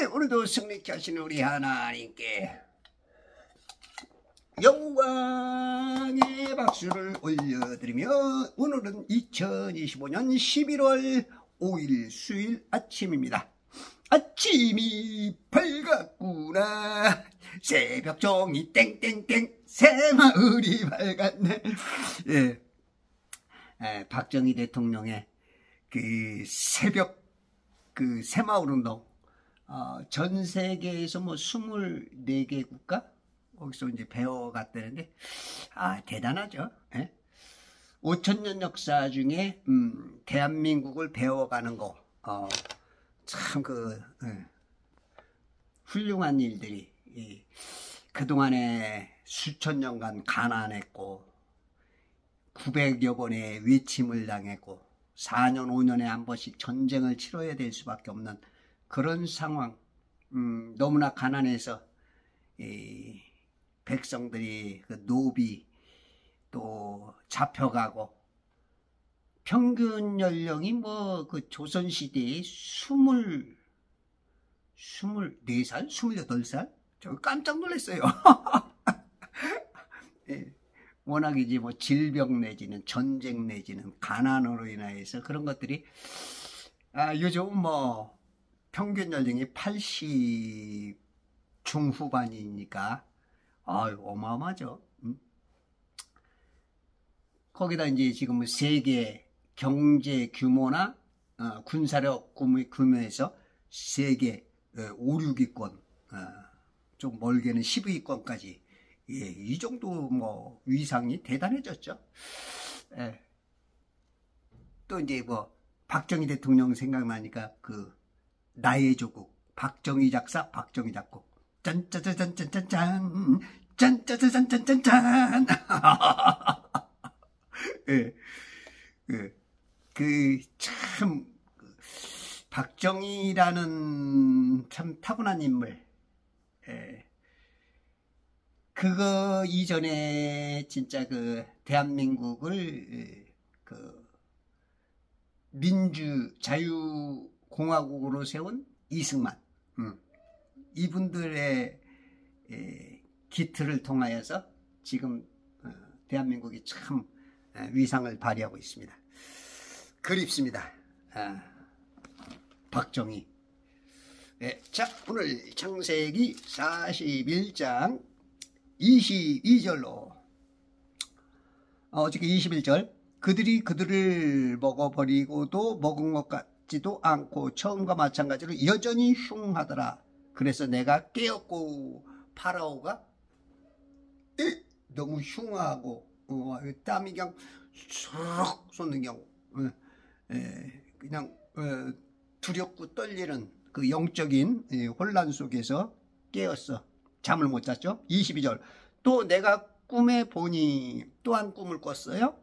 네, 오늘도 승리케 하시는 우리 하나님께 영광의 박수를 올려드리며, 오늘은 2025년 11월 5일 수요일 아침입니다. 아침이 밝았구나, 새벽종이 땡땡땡, 새마을이 밝았네. 예, 박정희 대통령의 그 새벽 새마을운동, 전 세계에서 뭐 24개 국가 거기서 이제 배워갔다는데, 대단하죠. 예? 5,000년 역사 중에 대한민국을 배워가는 거, 참 훌륭한 일들이, 그동안에 수천 년간 가난했고 900여 번의 외침을 당했고 4년 5년에 한 번씩 전쟁을 치러야 될 수밖에 없는 그런 상황, 너무나 가난해서 백성들이 그 노비 또 잡혀가고, 평균 연령이 뭐 그 조선시대에 24살? 28살? 저 깜짝 놀랐어요. 예, 워낙 이제 뭐 질병 내지는 전쟁 내지는 가난으로 인해서 그런 것들이, 요즘 뭐 평균 연령이 80 중후반이니까 어마어마하죠. 거기다 이제 지금 세계 경제 규모나 군사력 규모에서 세계 5, 6위권, 좀 멀게는 10위권까지, 이 정도 뭐 위상이 대단해졌죠. 또 이제 뭐 박정희 대통령 생각나니까 그 나의 조국, 박정희 작사, 박정희 작곡, 짠짜자잔짠짠짠, 짠짜자잔짠짠짠. 참 박정희라는 참 타고난 인물. 그거 이전에 진짜 그 대한민국을 민주 자유공화국으로 세운 이승만, 이분들의 기틀을 통하여서 지금 대한민국이 참 위상을 발휘하고 있습니다. 그립습니다. 박정희. 자, 오늘 창세기 41장 22절로, 어저께 21절, 그들이 그들을 먹어버리고도 먹은 것 같지도 않고 처음과 마찬가지로 여전히 흉하더라. 그래서 내가 깨었고, 파라오가 너무 흉하고 땀이 그냥 쏙 솟는 경우, 그냥 두렵고 떨리는 그 영적인 혼란 속에서 깨었어. 잠을 못 잤죠. 22절, 또 내가 꿈에 보니 또한 꿈을 꿨어요.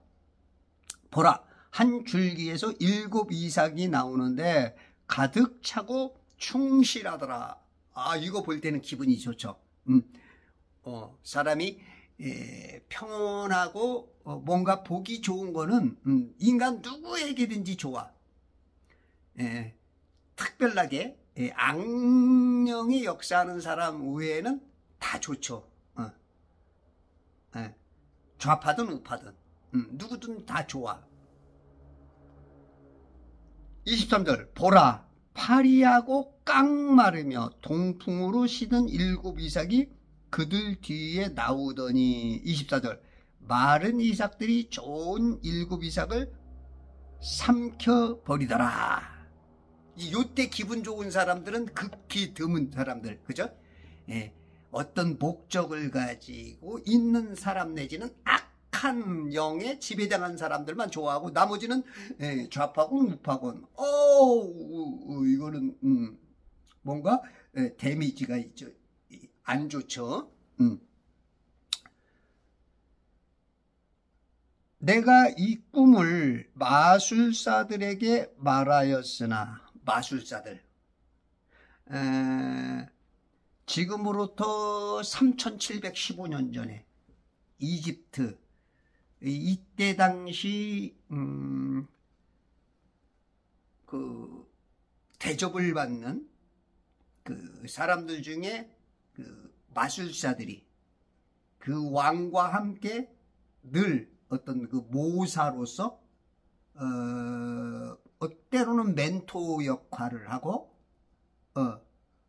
보라, 한 줄기에서 7 이삭이 나오는데 가득 차고 충실하더라. 이거 볼 때는 기분이 좋죠. 사람이 평온하고 뭔가 보기 좋은 거는 인간 누구에게든지 좋아. 특별하게 악령이 역사하는 사람 외에는 다 좋죠. 좌파든 우파든 누구든 다 좋아. 23절, 보라, 파리하고 깡마르며 동풍으로 시든 7 이삭이 그들 뒤에 나오더니, 24절, 마른 이삭들이 좋은 7 이삭을 삼켜버리더라. 요때 기분 좋은 사람들은 극히 드문 사람들, 그죠? 어떤 목적을 가지고 있는 사람 내지는 악한 영에 지배당한 사람들만 좋아하고, 나머지는 좌파군 우파군, 이거는 뭔가 데미지가 있죠. 안 좋죠. 내가 이 꿈을 마술사들에게 말하였으나, 마술사들, 지금으로부터 3715년 전에 이집트, 이때 당시 그 대접을 받는 그 사람들 중에 그 마술사들이 그 왕과 함께 늘 어떤 그 모사로서 때로는 멘토 역할을 하고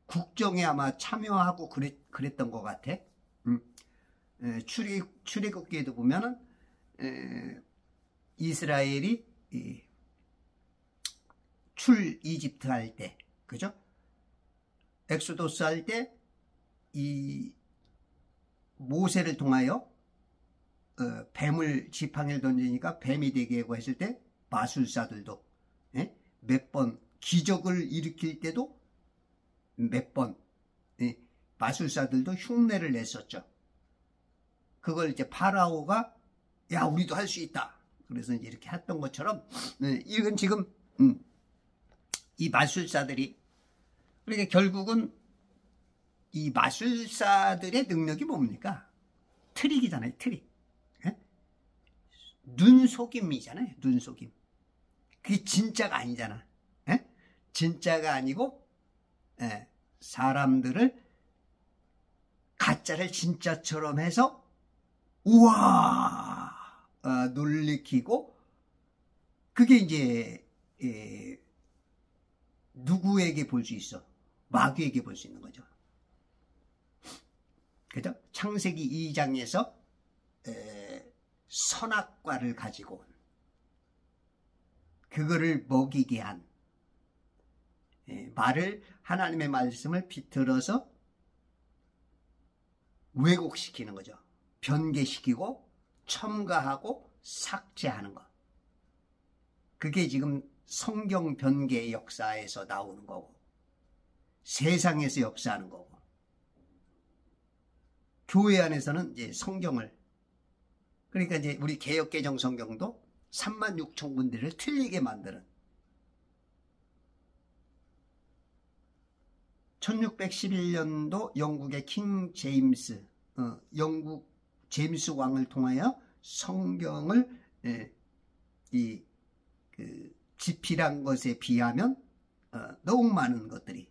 국정에 아마 참여하고 그랬던 것 같아. 출애굽기에도 보면은 이스라엘이 이집트 할 때, 그죠? 엑소도스 할 때 이 모세를 통하여 뱀을 지팡이를 던지니까 뱀이 되게 하고 했을 때 마술사들도 몇 번 기적을 일으킬 때도 몇 번 마술사들도 흉내를 냈었죠. 그걸 이제 파라오가 야 우리도 할 수 있다. 그래서 이제 이렇게 했던 것처럼 이건 지금 이 마술사들이 그러니까 결국은 이 마술사들의 능력이 뭡니까? 트릭이잖아요. 트릭. 눈속임이잖아요. 눈속임. 그게 진짜가 아니잖아. 진짜가 아니고 사람들을 가짜를 진짜처럼 해서 우와 놀래키고 그게 이제 누구에게 볼 수 있어? 마귀에게 볼 수 있는 거죠. 그죠? 창세기 2장에서 선악과를 가지고 온 그거를 먹이게 한 말을 하나님의 말씀을 비틀어서 왜곡시키는 거죠. 변개시키고 첨가하고 삭제하는 것. 그게 지금 성경 변개 역사에서 나오는 거고 세상에서 역사하는 거고 교회 안에서는 이제 성경을 그러니까 이제 우리 개역개정 성경도 36,000군데를 틀리게 만드는 1611년도 영국의 킹 제임스 영국 제임스 왕을 통하여 성경을 집필한 것에 비하면 너무 많은 것들이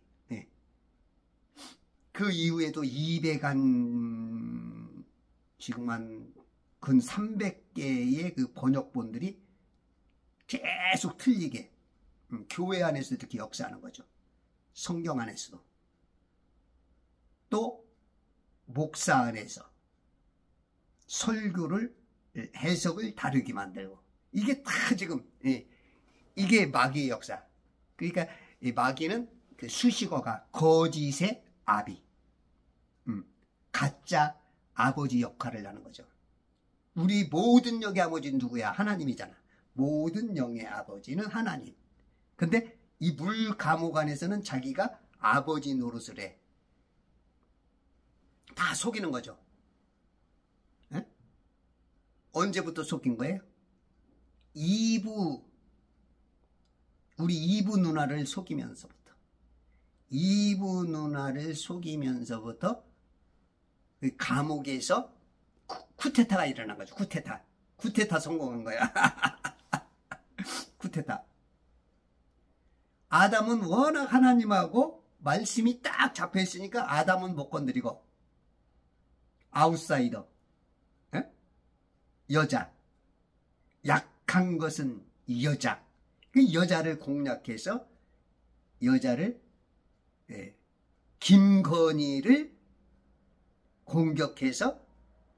그 이후에도 200한 지금 한 근 300개의 그 번역본들이 계속 틀리게 교회 안에서 이렇게 역사하는 거죠. 성경 안에서도 또 목사 안에서 설교를 해석을 다르게 만들고 이게 다 지금 이게 마귀의 역사. 그러니까 이 마귀는 그 수식어가 거짓의 아비, 가짜 아버지 역할을 하는 거죠. 우리 모든 영의 아버지는 누구야? 하나님이잖아. 모든 영의 아버지는 하나님. 근데 이 물 감옥 안에서는 자기가 아버지 노릇을 해. 다 속이는 거죠. 에? 언제부터 속인 거예요? 우리 이브 누나를 속이면서부터 그 감옥에서 쿠데타가 일어난 거죠. 쿠데타 성공한 거야. 쿠데타. 아담은 워낙 하나님하고 말씀이 딱 잡혀 있으니까 아담은 못 건드리고 아웃사이더 여자 약한 것은 여자 그 여자를 공략해서 여자를 김건희를 공격해서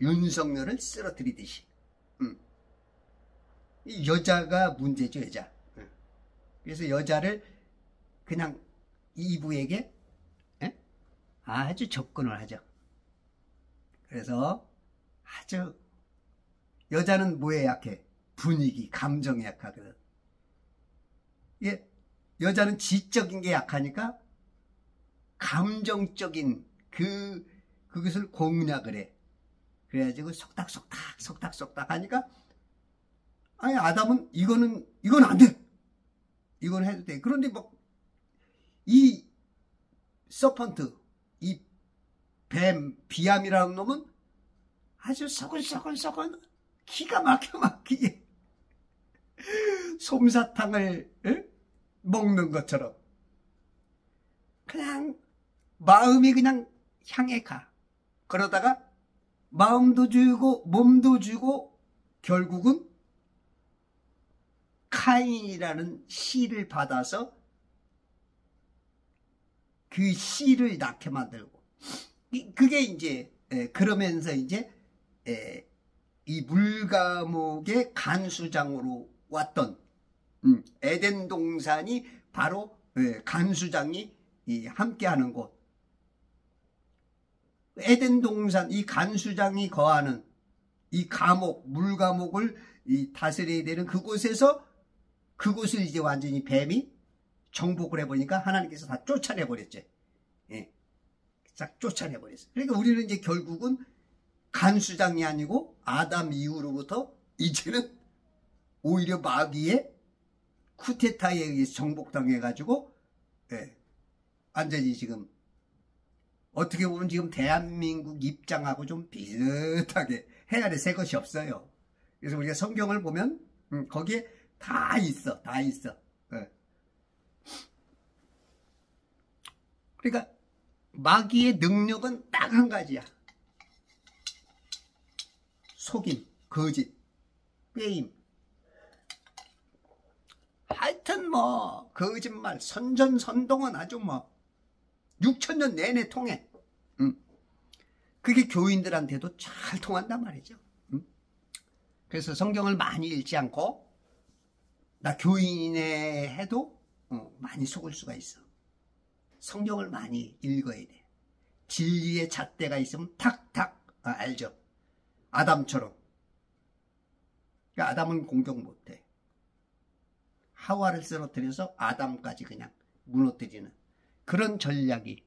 윤석열을 쓰러뜨리듯이 이 여자가 문제죠. 여자. 그래서 여자를 그냥 이브에게 아주 접근을 하죠. 그래서 아주 여자는 뭐에 약해? 분위기, 감정에 약하거든. 예, 여자는 지적인 게 약하니까 감정적인 그것을 공략을 해. 그래가지고 속닥속닥 하니까 아니 아담은 이건 안 돼. 이건 해도 돼. 그런데 뭐 이 서펀트 이 뱀 비암이라는 놈은 아주 서근서근 기가 막히게 솜사탕을 먹는 것처럼 그냥 마음이 그냥 향해 가. 그러다가 마음도 주고 몸도 주고 결국은 카인이라는 씨를 받아서 그 씨를 낳게 만들고, 그게 이제 그러면서 이제 이 물감옥의 간수장으로 왔던 에덴 동산이 바로 간수장이 함께하는 곳. 에덴 동산, 이 간수장이 거하는 이 감옥, 물감옥을 다스려야 되는 그곳에서, 그곳을 이제 완전히 뱀이 정복을 해보니까 하나님께서 다 쫓아내버렸죠. 예. 싹 쫓아내버렸어요. 그러니까 우리는 이제 결국은 간수장이 아니고 아담 이후로부터 이제는 오히려 마귀의 쿠데타에 의해서 정복당해가지고, 예, 완전히 지금 어떻게 보면 지금 대한민국 입장하고 좀 비슷하게 해야 될 것이 없어요. 그래서 우리가 성경을 보면 거기에 다 있어. 예. 그러니까 마귀의 능력은 딱 한 가지야. 속임, 거짓, 빼임. 하여튼 뭐 거짓말, 선전선동은 아주 뭐 6,000년 내내 통해. 그게 교인들한테도 잘 통한단 말이죠. 그래서 성경을 많이 읽지 않고 나 교인이네 해도 많이 속을 수가 있어. 성경을 많이 읽어야 돼. 진리의 잣대가 있으면 탁탁 알죠. 아담처럼. 그러니까 아담은 공격 못해. 하와를 쓰러뜨려서 아담까지 그냥 무너뜨리는 그런 전략이,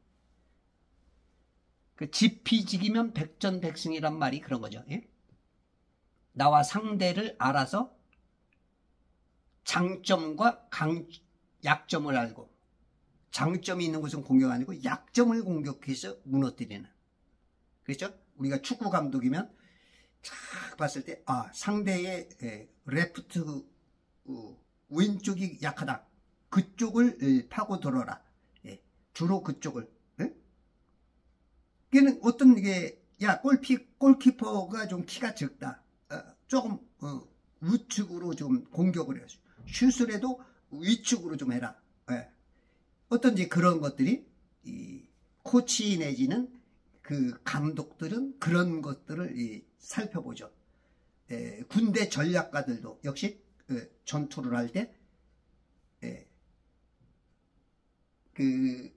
그 지피지기면 백전백승이란 말이 그런 거죠. 예? 나와 상대를 알아서 장점과 약점을 알고, 장점이 있는 것은 공격 아니고 약점을 공격해서 무너뜨리는. 그렇죠? 우리가 축구 감독이면 쫙 봤을 때 상대의 레프트 왼쪽이 약하다. 그쪽을 파고 들어라. 예, 주로 그쪽을. 예? 걔는 어떤 게, 골키퍼가 좀 키가 적다. 조금 우측으로 좀 공격을 해요. 슛을 해도 위축으로 좀 해라. 예. 어떤지 그런 것들이 이 코치 내지는 그 감독들은 그런 것들을 살펴보죠. 군대 전략가들도 역시 전투를 할 때 그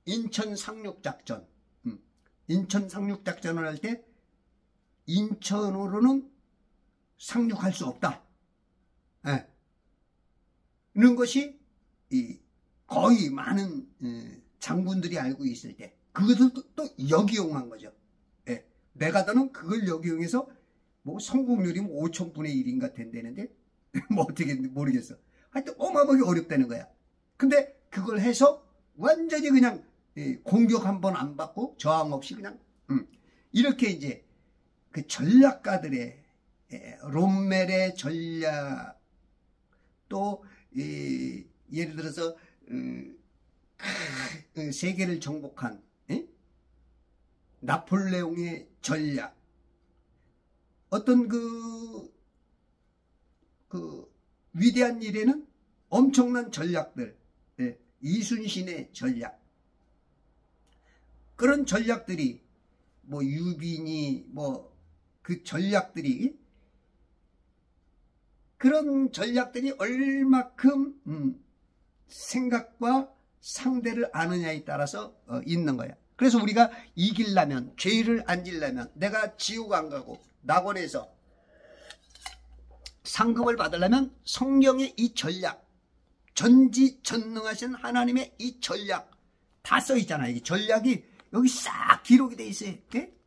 인천 상륙작전, 인천 상륙작전을 할 때 인천으로는 상륙할 수 없다. 이런 것이 거의 많은 장군들이 알고 있을 때 그것을 또 역이용한 거죠. 메가더는 그걸 역이용해서 뭐 성공률이 5,000분의 1인가 된다는데 뭐 어떻게 모르겠어. 하여튼 어마어마하게 어렵다는 거야. 근데 그걸 해서 완전히 그냥 공격 한 번 안 받고 저항 없이 그냥 이렇게 이제 그 전략가들의 롬멜의 전략, 또 예를 들어서 세계를 정복한 나폴레옹의 전략, 어떤 그 위대한 일에는 엄청난 전략들, 이순신의 전략, 그런 전략들이 뭐 유빈이 뭐 그 전략들이, 그런 전략들이 얼마큼 생각과 상대를 아느냐에 따라서 있는 거야. 그래서 우리가 이기려면, 죄를 안 지려면, 내가 지옥 안 가고 낙원에서 상급을 받으려면 성경의 이 전략, 전지전능하신 하나님의 이 전략 다 써 있잖아요. 이 전략이 여기 싹 기록이 돼 있어요.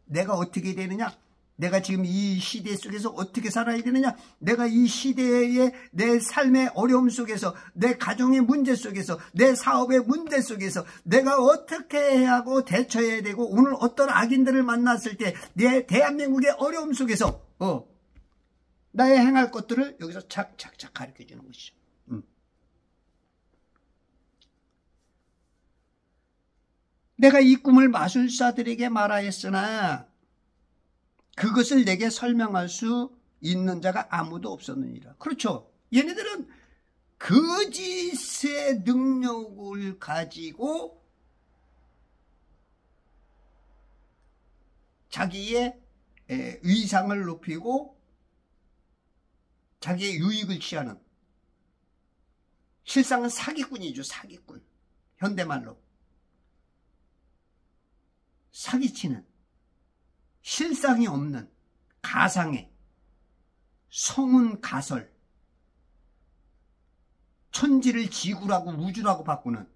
내가 어떻게 되느냐, 내가 지금 이 시대 속에서 어떻게 살아야 되느냐, 내가 이 시대의 내 삶의 어려움 속에서, 내 가정의 문제 속에서, 내 사업의 문제 속에서 내가 어떻게 해야 하고 대처해야 되고, 오늘 어떤 악인들을 만났을 때 내 대한민국의 어려움 속에서 나의 행할 것들을 여기서 착착착 가르쳐 주는 것이죠. 내가 이 꿈을 마술사들에게 말하였으나 그것을 내게 설명할 수 있는 자가 아무도 없었느니라. 그렇죠. 얘네들은 거짓의 능력을 가지고 자기의 위상을 높이고 자기의 유익을 취하는, 실상은 사기꾼이죠. 사기꾼. 현대말로 사기치는, 실상이 없는 가상의 성운 가설, 천지를 지구라고 우주라고 바꾸는,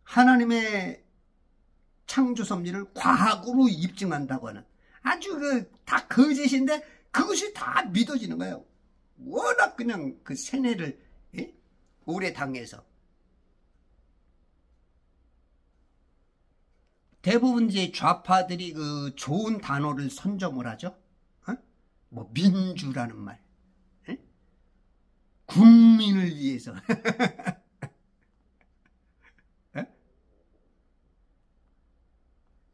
하나님의 창조 섭리를 과학으로 입증한다고 하는, 아주 다 거짓인데 그것이 다 믿어지는 거예요. 워낙 그냥 그 세뇌를 오래 당해서. 대부분 이제 좌파들이 그 좋은 단어를 선점을 하죠. 뭐 민주라는 말, 국민을 위해서.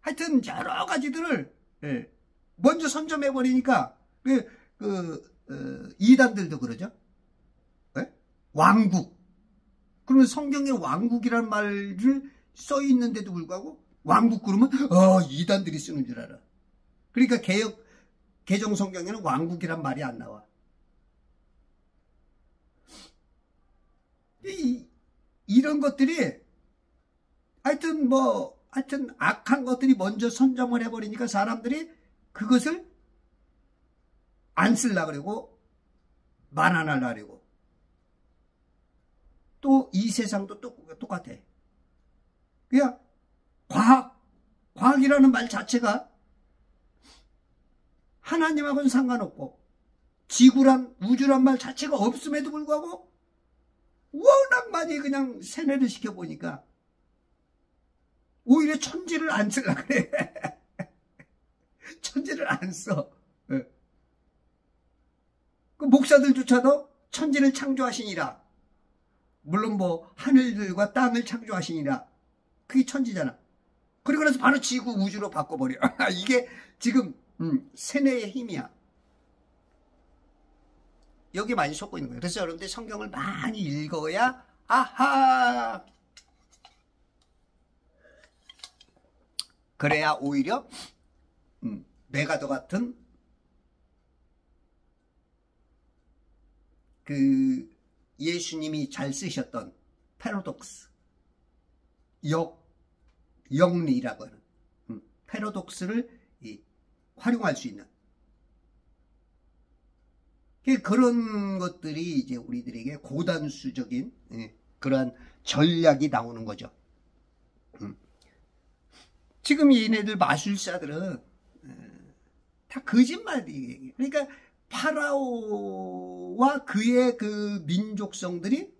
하여튼 여러 가지들을 먼저 선점해 버리니까 이단들도 그러죠. 왕국. 그러면 성경에 왕국이라는 말을 써 있는데도 불구하고 왕국 그러면 이단들이 쓰는 줄 알아. 그러니까 개정 성경에는 왕국이란 말이 안 나와. 이런 것들이 하여튼 악한 것들이 먼저 선점을 해버리니까 사람들이 그것을 안 쓰려고 그러고 말 안 하려고 그러고, 또 이 세상도 똑같아. 그냥 과학이라는 말 자체가 하나님하고는 상관없고 지구란 우주란 말 자체가 없음에도 불구하고 워낙 많이 그냥 세뇌를 시켜보니까 오히려 천지를 안 쓰려고 그래. 천지를 안 써. 그 목사들조차도 천지를 창조하시니라. 물론 뭐 하늘들과 땅을 창조하시니라. 그게 천지잖아. 그리고 나서 바로 지구 우주로 바꿔버려. 이게 지금 세뇌의 힘이야. 여기 많이 속고 있는 거예요. 그래서 여러분들 성경을 많이 읽어야 아하, 그래야 오히려 메가더 같은 그 예수님이 잘 쓰셨던 패러독스, 역리라고 하는 패러독스를 활용할 수 있는 그런 것들이 이제 우리들에게 고단수적인 그러한 전략이 나오는 거죠. 지금 얘네들 마술사들은 다 거짓말이에요. 그러니까 파라오와 그의 그 민족성들이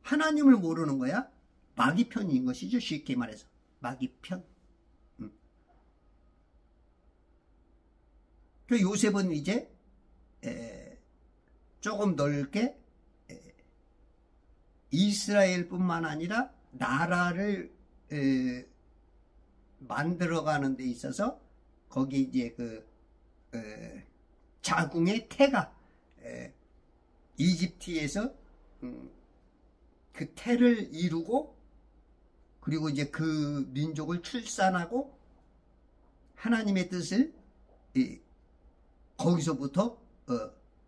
하나님을 모르는 거야. 마귀편인 것이죠. 쉽게 말해서 마귀편. 그 요셉은 이제 조금 넓게 이스라엘뿐만 아니라 나라를 만들어가는 데 있어서 거기 이제 그 자궁의 태가 이집트에서 그 태를 이루고 그리고 이제 그 민족을 출산하고 하나님의 뜻을 거기서부터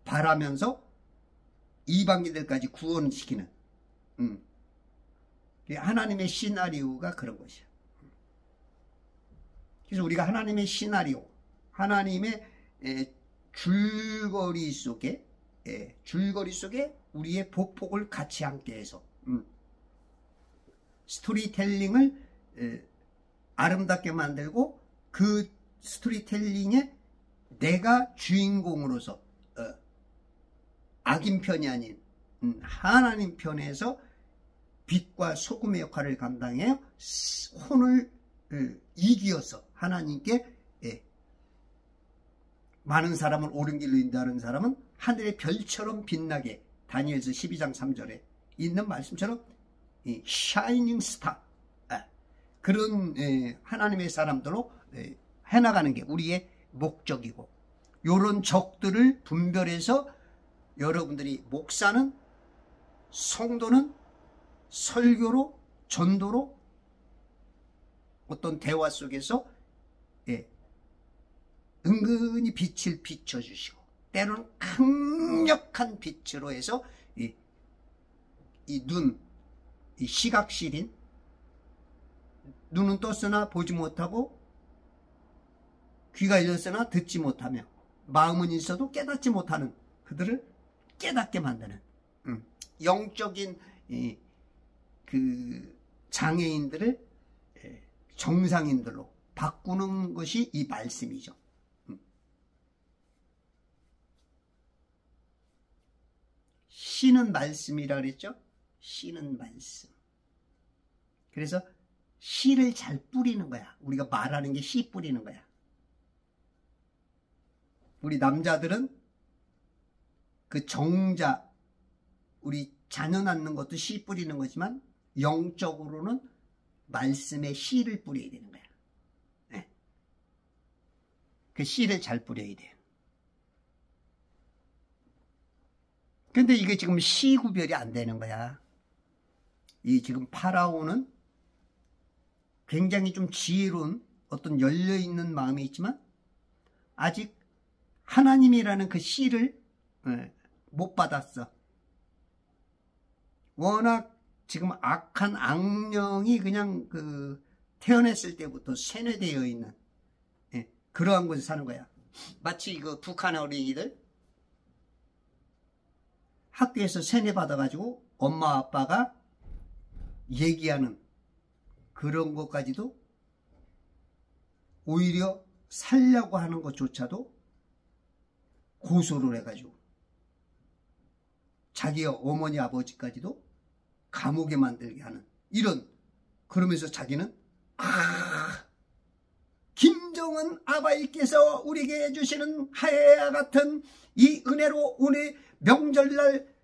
바라면서 이방인들까지 구원시키는 하나님의 시나리오가 그런 것이야. 그래서 우리가 하나님의 시나리오, 하나님의 줄거리 속에 우리의 보폭을 같이 함께 해서 스토리텔링을 아름답게 만들고 그 스토리텔링에 내가 주인공으로서 악인 편이 아닌 하나님 편에서 빛과 소금의 역할을 감당해 혼을 이기어서 하나님께 많은 사람을 옳은 길로 인도하는 사람은 하늘의 별처럼 빛나게, 다니엘서 12장 3절에 있는 말씀처럼 샤이닝 스타, 그런 하나님의 사람들로 해나가는 게 우리의 목적이고, 요런 적들을 분별해서 여러분들이 목사는, 성도는 설교로, 전도로 어떤 대화 속에서 은근히 빛을 비춰주시고, 때로는 강력한 빛으로 해서 이 시각시린, 눈은 떴으나 보지 못하고 귀가 열렸으나 듣지 못하며 마음은 있어도 깨닫지 못하는 그들을 깨닫게 만드는 영적인 그 장애인들을 정상인들로 바꾸는 것이 이 말씀이죠. 씨는 말씀이라 그랬죠. 씨는 말씀. 그래서 씨를 잘 뿌리는 거야. 우리가 말하는 게 씨 뿌리는 거야. 우리 남자들은 그 정자, 우리 자녀 낳는 것도 씨 뿌리는 거지만 영적으로는 말씀에 씨를 뿌려야 되는 거야. 네. 그 씨를 잘 뿌려야 돼요. 근데 이게 지금 씨 구별이 안 되는 거야. 이 지금 파라오는 굉장히 좀 지혜로운 어떤 열려있는 마음이 있지만 아직 하나님이라는 그 씨를 못 받았어. 워낙 지금 악한 악령이 그냥 그 태어났을 때부터 세뇌되어 있는 그러한 곳에 사는 거야. 마치 그 북한의 어린이들 학교에서 세뇌받아가지고 엄마 아빠가 얘기하는 그런 것까지도 오히려 살려고 하는 것조차도 고소를 해가지고 자기 어머니 아버지까지도 감옥에 만들게 하는 이런, 그러면서 자기는 김정은 아바이께서 우리에게 해주시는 하야와 같은 이 은혜로 오늘 명절날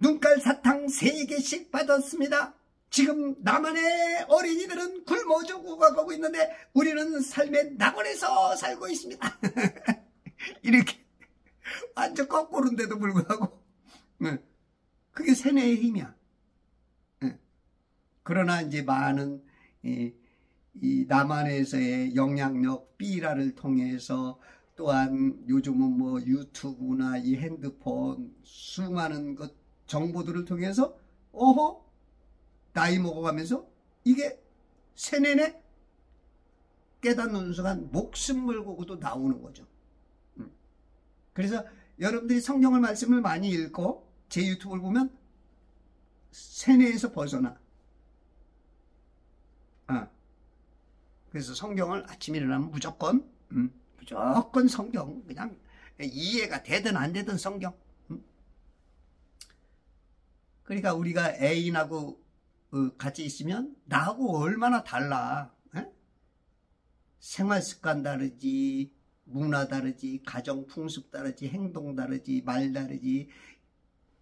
눈깔 사탕 3개씩 받았습니다. 지금 남한의 어린이들은 굶어 죽어가고 있는데 우리는 삶의 낙원에서 살고 있습니다. 이렇게 완전 거꾸로인데도 불구하고 그게 세뇌의 힘이야. 그러나 이제 많은 이 남한에서의 영향력 삐라를 통해서, 또한 요즘은 뭐 유튜브나 이 핸드폰 수많은 것 정보들을 통해서 나이 먹어가면서 이게 세뇌네 깨닫는 순간 목숨 걸고도 나오는 거죠. 그래서 여러분들이 성경을 말씀을 많이 읽고 제 유튜브를 보면 세뇌에서 벗어나. 그래서 성경을 아침에 일어나면 무조건 성경, 그냥 이해가 되든 안 되든 성경. 그러니까 우리가 애인하고 같이 있으면 나하고 얼마나 달라. 생활 습관 다르지, 문화 다르지, 가정 풍습 다르지, 행동 다르지, 말 다르지,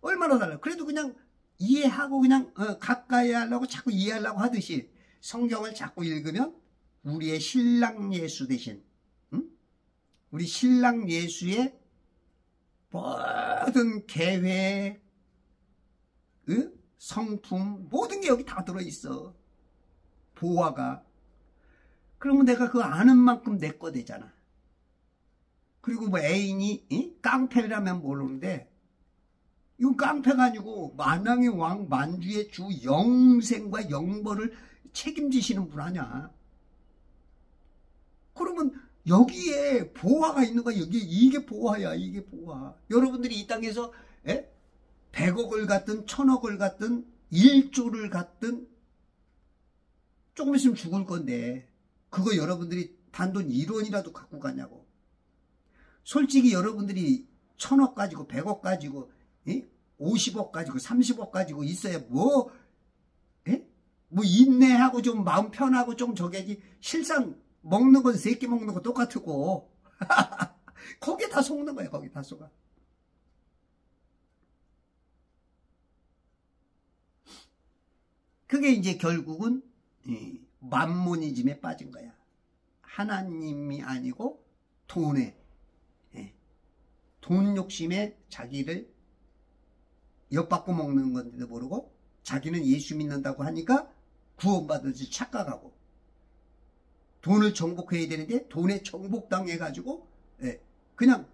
얼마나 달라. 그래도 그냥 이해하고 그냥 가까이 하려고 자꾸 이해하려고 하듯이 성경을 자꾸 읽으면 우리의 신랑 예수 대신 우리 신랑 예수의 모든 계획, 성품, 모든 게 여기 다 들어있어. 보화가. 그러면 내가 그 아는 만큼 내 거 되잖아. 그리고 뭐 애인이 깡패라면 모르는데 이건 깡패가 아니고 만왕의 왕, 만주의 주, 영생과 영벌을 책임지시는 분 아냐. 그러면 여기에 보화가 있는 거야. 이게 보화야. 이게 보화. 여러분들이 이 땅에서 100억을 갖든 1000억을 갖든 1조를 갖든 조금 있으면 죽을 건데 그거 여러분들이 단돈 1원이라도 갖고 가냐고. 솔직히 여러분들이 1000억 가지고 100억 가지고 50억 가지고 30억 가지고 있어야 뭐 인내하고 좀 마음 편하고 좀 저게지. 실상 먹는 건 새끼 먹는 거 똑같고 거기에 다 속는 거야. 거기 다 속아. 그게 이제 결국은 만모니즘에 빠진 거야. 하나님이 아니고 돈에, 돈 욕심에 자기를 엿받고 먹는 건지도 모르고 자기는 예수 믿는다고 하니까 구원받을지 착각하고 돈을 정복해야 되는데 돈에 정복당해가지고 그냥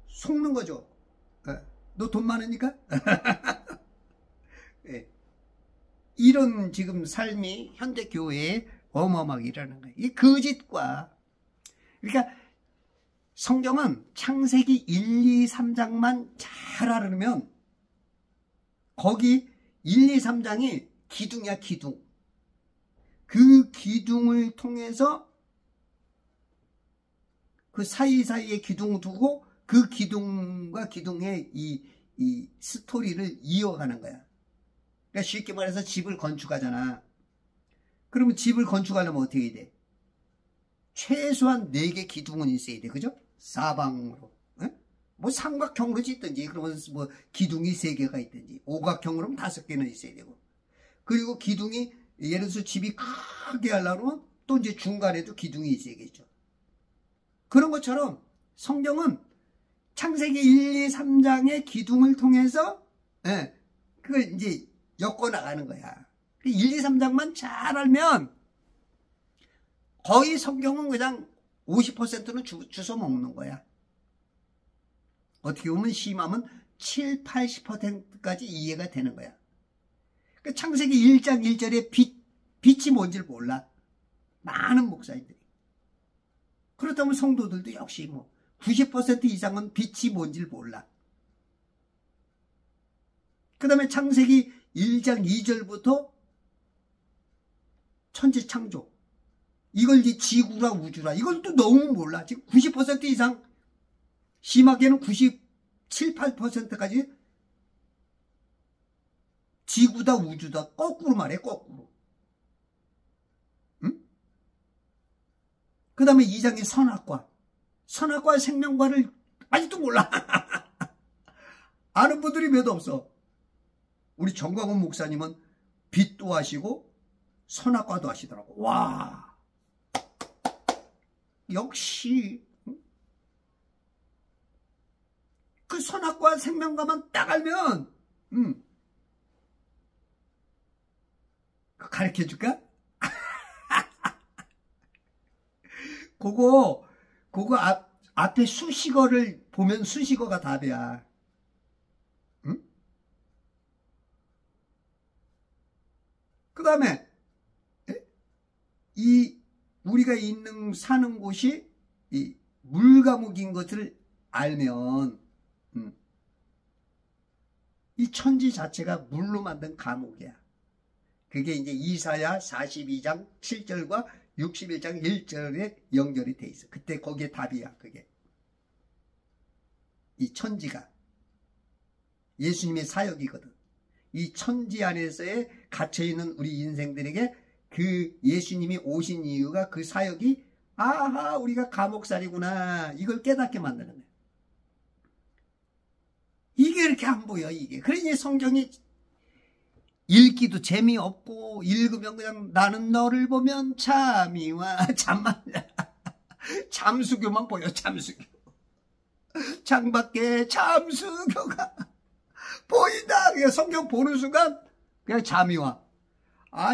속는 거죠. 너 돈 많으니까? 이런 지금 삶이 현대 교회에 어마어마하게 일어나는 거예요. 이 거짓과, 그러니까 성경은 창세기 1, 2, 3장만 잘 알으면 거기 1, 2, 3장이 기둥이야, 기둥. 그 기둥을 통해서 그 사이사이에 기둥을 두고 그 기둥과 기둥의 이 스토리를 이어가는 거야. 그러니까 쉽게 말해서 집을 건축하잖아. 그러면 집을 건축하려면 어떻게 해야 돼? 최소한 4개 기둥은 있어야 돼. 그죠? 사방으로. 뭐 삼각형으로 짓든지, 그러면 뭐 기둥이 3개가 있든지, 오각형으로는 5개는 있어야 되고. 그리고 기둥이, 예를 들어서 집이 크게 하려면 또 이제 중간에도 기둥이 있어야겠죠. 그런 것처럼 성경은 창세기 1, 2, 3장의 기둥을 통해서, 그걸 이제 엮어 나가는 거야. 1, 2, 3장만 잘 알면 거의 성경은 그냥 50%는 주워 먹는 거야. 어떻게 보면 심하면 7, 80%까지 이해가 되는 거야. 그러니까 창세기 1장 1절에 빛이 뭔지를 몰라. 많은 목사님들이. 그렇다면 성도들도 역시 뭐 90% 이상은 빛이 뭔지를 몰라. 그 다음에 창세기 1장 2절부터 천지 창조. 이걸 이제 지구라 우주라. 이걸 또 너무 몰라. 지금 90% 이상, 심하게는 97, 8%까지 지구다 우주다. 거꾸로 말해, 거꾸로. 응? 그 다음에 2장의 선악과. 선악과 생명과를 아직도 몰라. 아는 분들이 몇 없어. 우리 정광훈 목사님은 빛도 하시고 선악과도 하시더라고. 와, 역시 그 선악과 생명과만 딱 알면 가르쳐줄까? 그거 앞에 수식어를 보면 수식어가 답이야. 응? 그 다음에 우리가 사는 곳이 이 물감옥인 것을 알면 이 천지 자체가 물로 만든 감옥이야. 그게 이제 이사야 42장 7절과 61장 1절에 연결이 돼 있어. 그때 거기에 답이야. 그게 이 천지가 예수님의 사역이거든. 이 천지 안에서의 갇혀있는 우리 인생들에게 그 예수님이 오신 이유가, 그 사역이 아하 우리가 감옥살이구나, 이걸 깨닫게 만드는 거야. 이게 이렇게 안 보여. 이게 그러니 성경이 읽기도 재미없고, 읽으면 그냥 나는 너를 보면 참이와 잠만 잠수교만 보여. 잠수교. 창밖에 잠수교가 보인다. 그냥 성경 보는 순간 그냥 잠이 와.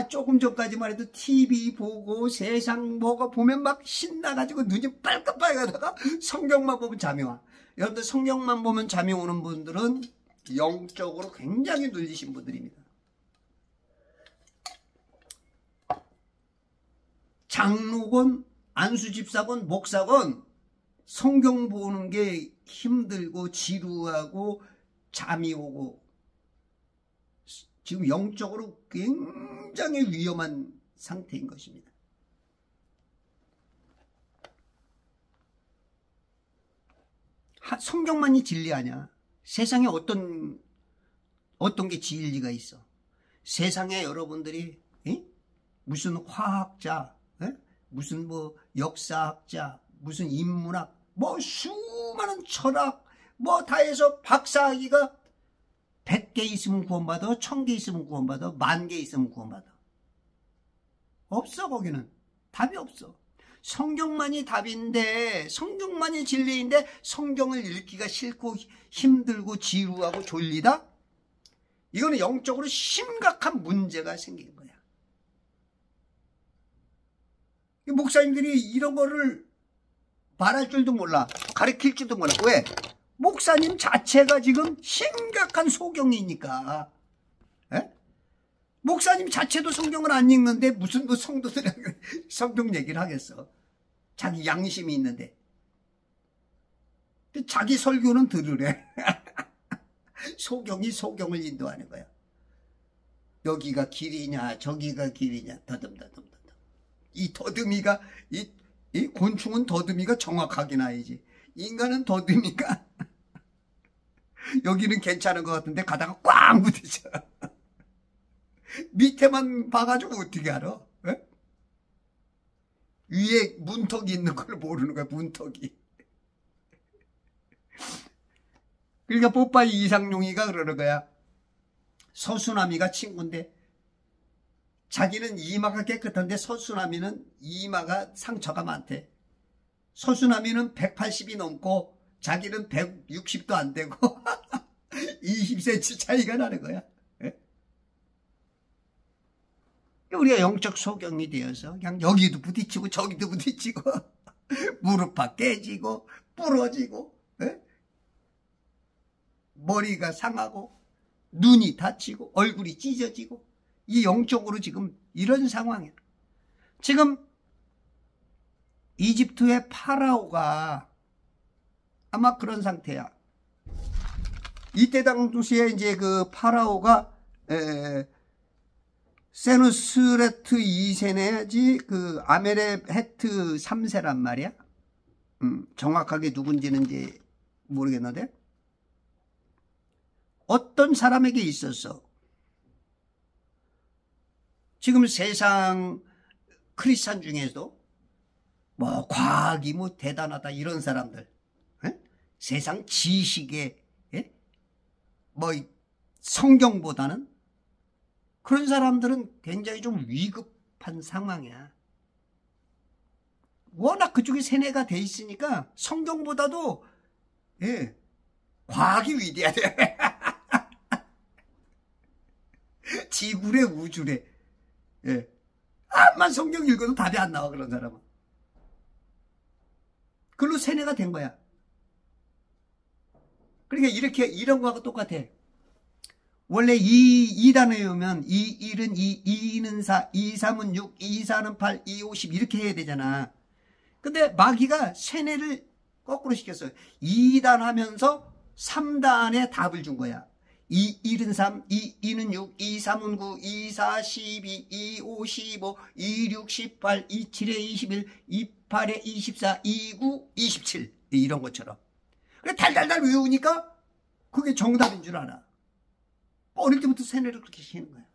조금 전까지만 해도 TV 보고 세상 뭐가 보면 막 신나가지고 눈이 빨갛빨갛다가 성경만 보면 잠이 와. 여러분들 성경만 보면 잠이 오는 분들은 영적으로 굉장히 눌리신 분들입니다. 장로건 안수집사건 목사건 성경 보는 게 힘들고 지루하고 잠이 오고 지금 영적으로 굉장히 위험한 상태인 것입니다. 성경만이 진리 아니야. 세상에 어떤 게 진리가 있어. 세상에 여러분들이 무슨 화학자, 무슨 뭐 역사학자, 무슨 인문학, 뭐 수많은 철학 뭐 다 해서 박사학위가 100 100개 있으면 구원받아, 1000개 있으면 구원받아, 10,000개 있으면 구원받아. 없어. 거기는 답이 없어. 성경만이 답인데, 성경만이 진리인데 성경을 읽기가 싫고 힘들고 지루하고 졸리다? 이거는 영적으로 심각한 문제가 생긴 거야. 목사님들이 이런 거를 말할 줄도 몰라, 가르칠 줄도 몰라. 왜? 목사님 자체가 지금 심각한 소경이니까. 에? 목사님 자체도 성경을 안 읽는데 무슨 뭐 성도들이랑 성경 얘기를 하겠어. 자기 양심이 있는데. 근데 자기 설교는 들으래. 소경이 소경을 인도하는 거야. 여기가 길이냐 저기가 길이냐 더듬더듬. 이 더듬이가 이 곤충은 더듬이가 정확하게 나야지. 인간은 더듬이가 여기는 괜찮은 것 같은데 가다가 꽉 부딪혀. 밑에만 봐가지고 어떻게 알아? 에? 위에 문턱이 있는 걸 모르는 거야. 문턱이. 그러니까 뽀빠이 이상용이가 그러는 거야. 서수남이가 친구인데 자기는 이마가 깨끗한데 서수남이는 이마가 상처가 많대. 서수남이는 180이 넘고 자기는 160도 안 되고 20cm 차이가 나는 거야. 우리가 영적 소경이 되어서 그냥 여기도 부딪히고 저기도 부딪히고 무릎팍 깨지고 부러지고 머리가 상하고 눈이 다치고 얼굴이 찢어지고 이 영적으로 지금 이런 상황이야. 지금 이집트의 파라오가 아마 그런 상태야. 이때 당시에 이제 그 파라오가 세누스레트 2세 내지 그 아메레헤트 3세란 말이야. 정확하게 누군지는 이제 모르겠는데 어떤 사람에게 있었어. 지금 세상 크리스찬 중에서도 뭐 과학이 뭐 대단하다 이런 사람들, 세상 지식에 뭐 성경보다는 그런 사람들은 굉장히 좀 위급한 상황이야. 워낙 그쪽에 세뇌가 돼 있으니까 성경보다도 과학이 위대하대. 지구래 우주래. 암만 성경 읽어도 답이 안 나와. 그런 사람은 그걸로 세뇌가 된 거야. 그러니까 이렇게 이런 거하고 똑같아. 원래 이 단어에 오면 1은 2, 2는 4, 2, 3은 6, 2, 4는 8, 2, 5, 10 이렇게 해야 되잖아. 근데 마귀가 세뇌를 거꾸로 시켰어요. 2단 하면서 3단에 답을 준 거야. 1은 3, 2는 6, 2, 3은 9, 2, 4, 12, 2, 5, 15, 2, 6, 18, 2, 7에 21, 2, 8에 24, 2, 9, 27 이런 것처럼. 그래 달달달 외우니까 그게 정답인 줄 알아. 어릴 때부터 세뇌를 그렇게 시키는 거야.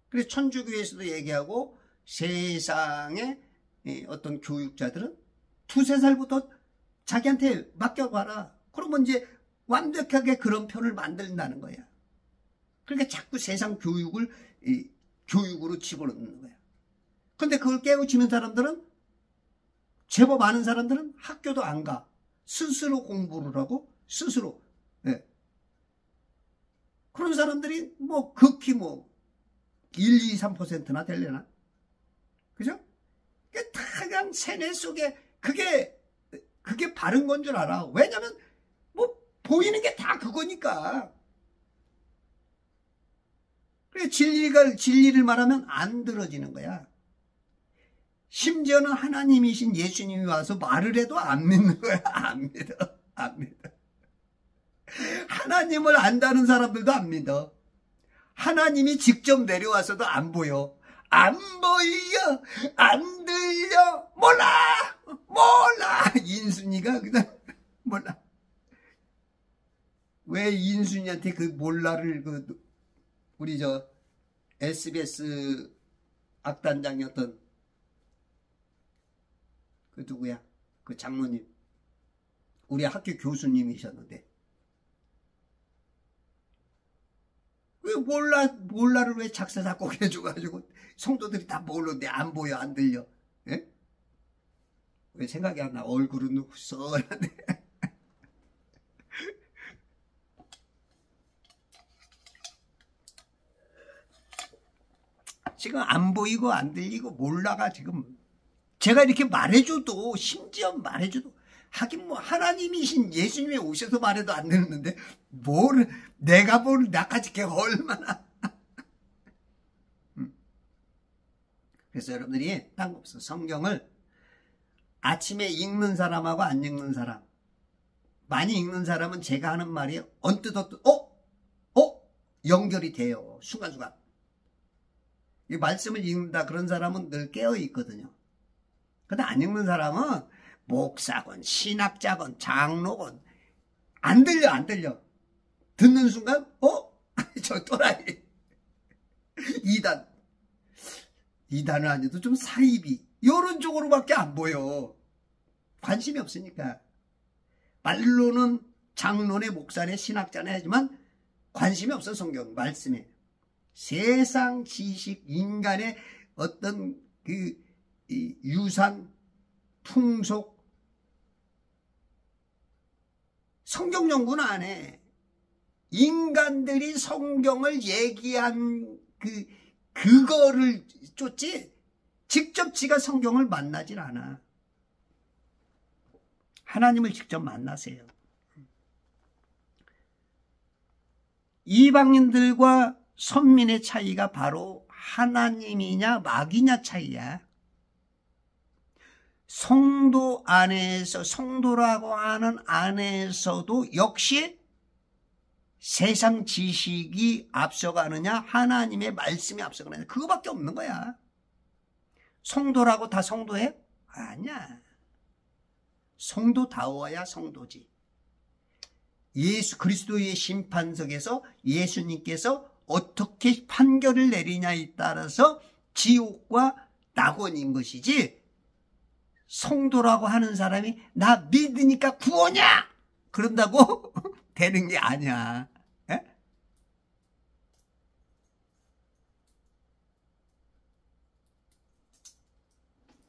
그래서 천주교에서도 얘기하고 세상의 어떤 교육자들은 2, 3살부터 자기한테 맡겨봐라. 그러면 이제 완벽하게 그런 편을 만든다는 거야. 그러니까 자꾸 세상 교육을 교육으로 집어넣는 거야. 근데 그걸 깨우치는 사람들은 제법 많은 사람들은 학교도 안 가. 스스로 공부를 하고 스스로. 그런 사람들이 뭐 극히 뭐 1, 2, 3%나 되려나? 그죠? 다 그냥 세뇌 속에 그게 바른 건 줄 알아. 왜냐면 뭐 보이는 게 다 그거니까. 그래 진리를 말하면 안 들어지는 거야. 심지어는 하나님이신 예수님이 와서 말을 해도 안 믿는 거야. 안 믿어. 안 믿어. 하나님을 안다는 사람들도 안 믿어. 하나님이 직접 내려와서도 안 보여. 안 보여. 안 들려. 몰라. 인순이가 그냥 몰라. 왜 인순이한테 그 몰라를 우리 SBS 악단장이었던 그 누구야? 그 장로님. 우리 학교 교수님이셨는데 몰라를 왜 작사 작곡해줘가지고 성도들이 다 모르는데 안 보여, 안 들려? 예? 왜 생각이 안 나? 얼굴은 썰한데. 지금 안 보이고 안 들리고 몰라가 지금 제가 이렇게 말해줘도, 심지어 말해줘도, 하긴 뭐 하나님이신 예수님이 오셔서 말해도 안 되는데 내가 뭘 나까지 걔 얼마나. 그래서 여러분들이 딴 거 없어. 성경을 아침에 읽는 사람하고 안 읽는 사람, 많이 읽는 사람은 제가 하는 말이 언뜻 연결이 돼요. 순간순간. 이 말씀을 읽는다 그런 사람은 늘 깨어 있거든요. 근데 안 읽는 사람은 목사건 신학자건 장로건 안 들려. 듣는 순간 저 또라이 이단은 아니어도 좀 사이비 이런 쪽으로밖에 안 보여. 관심이 없으니까. 말로는 장로네 목사네 신학자네 하지만 관심이 없어. 성경 말씀에 세상 지식, 인간의 어떤 그 유산, 풍속, 성경 연구는 안 해. 인간들이 성경을 얘기한 그거를 쫓지 직접 지가 성경을 만나질 않아. 하나님을 직접 만나세요. 이방인들과 선민의 차이가 바로 하나님이냐 마귀냐 차이야. 성도 안에서, 성도라고 하는 안에서도 역시 세상 지식이 앞서가느냐 하나님의 말씀이 앞서가느냐 그거밖에 없는 거야. 성도라고 다 성도해? 아니야. 성도다워야 성도지. 예수 그리스도의 심판석에서 예수님께서 어떻게 판결을 내리냐에 따라서 지옥과 낙원인 것이지, 성도라고 하는 사람이 나 믿으니까 구원이야 그런다고 되는 게 아니야. 에?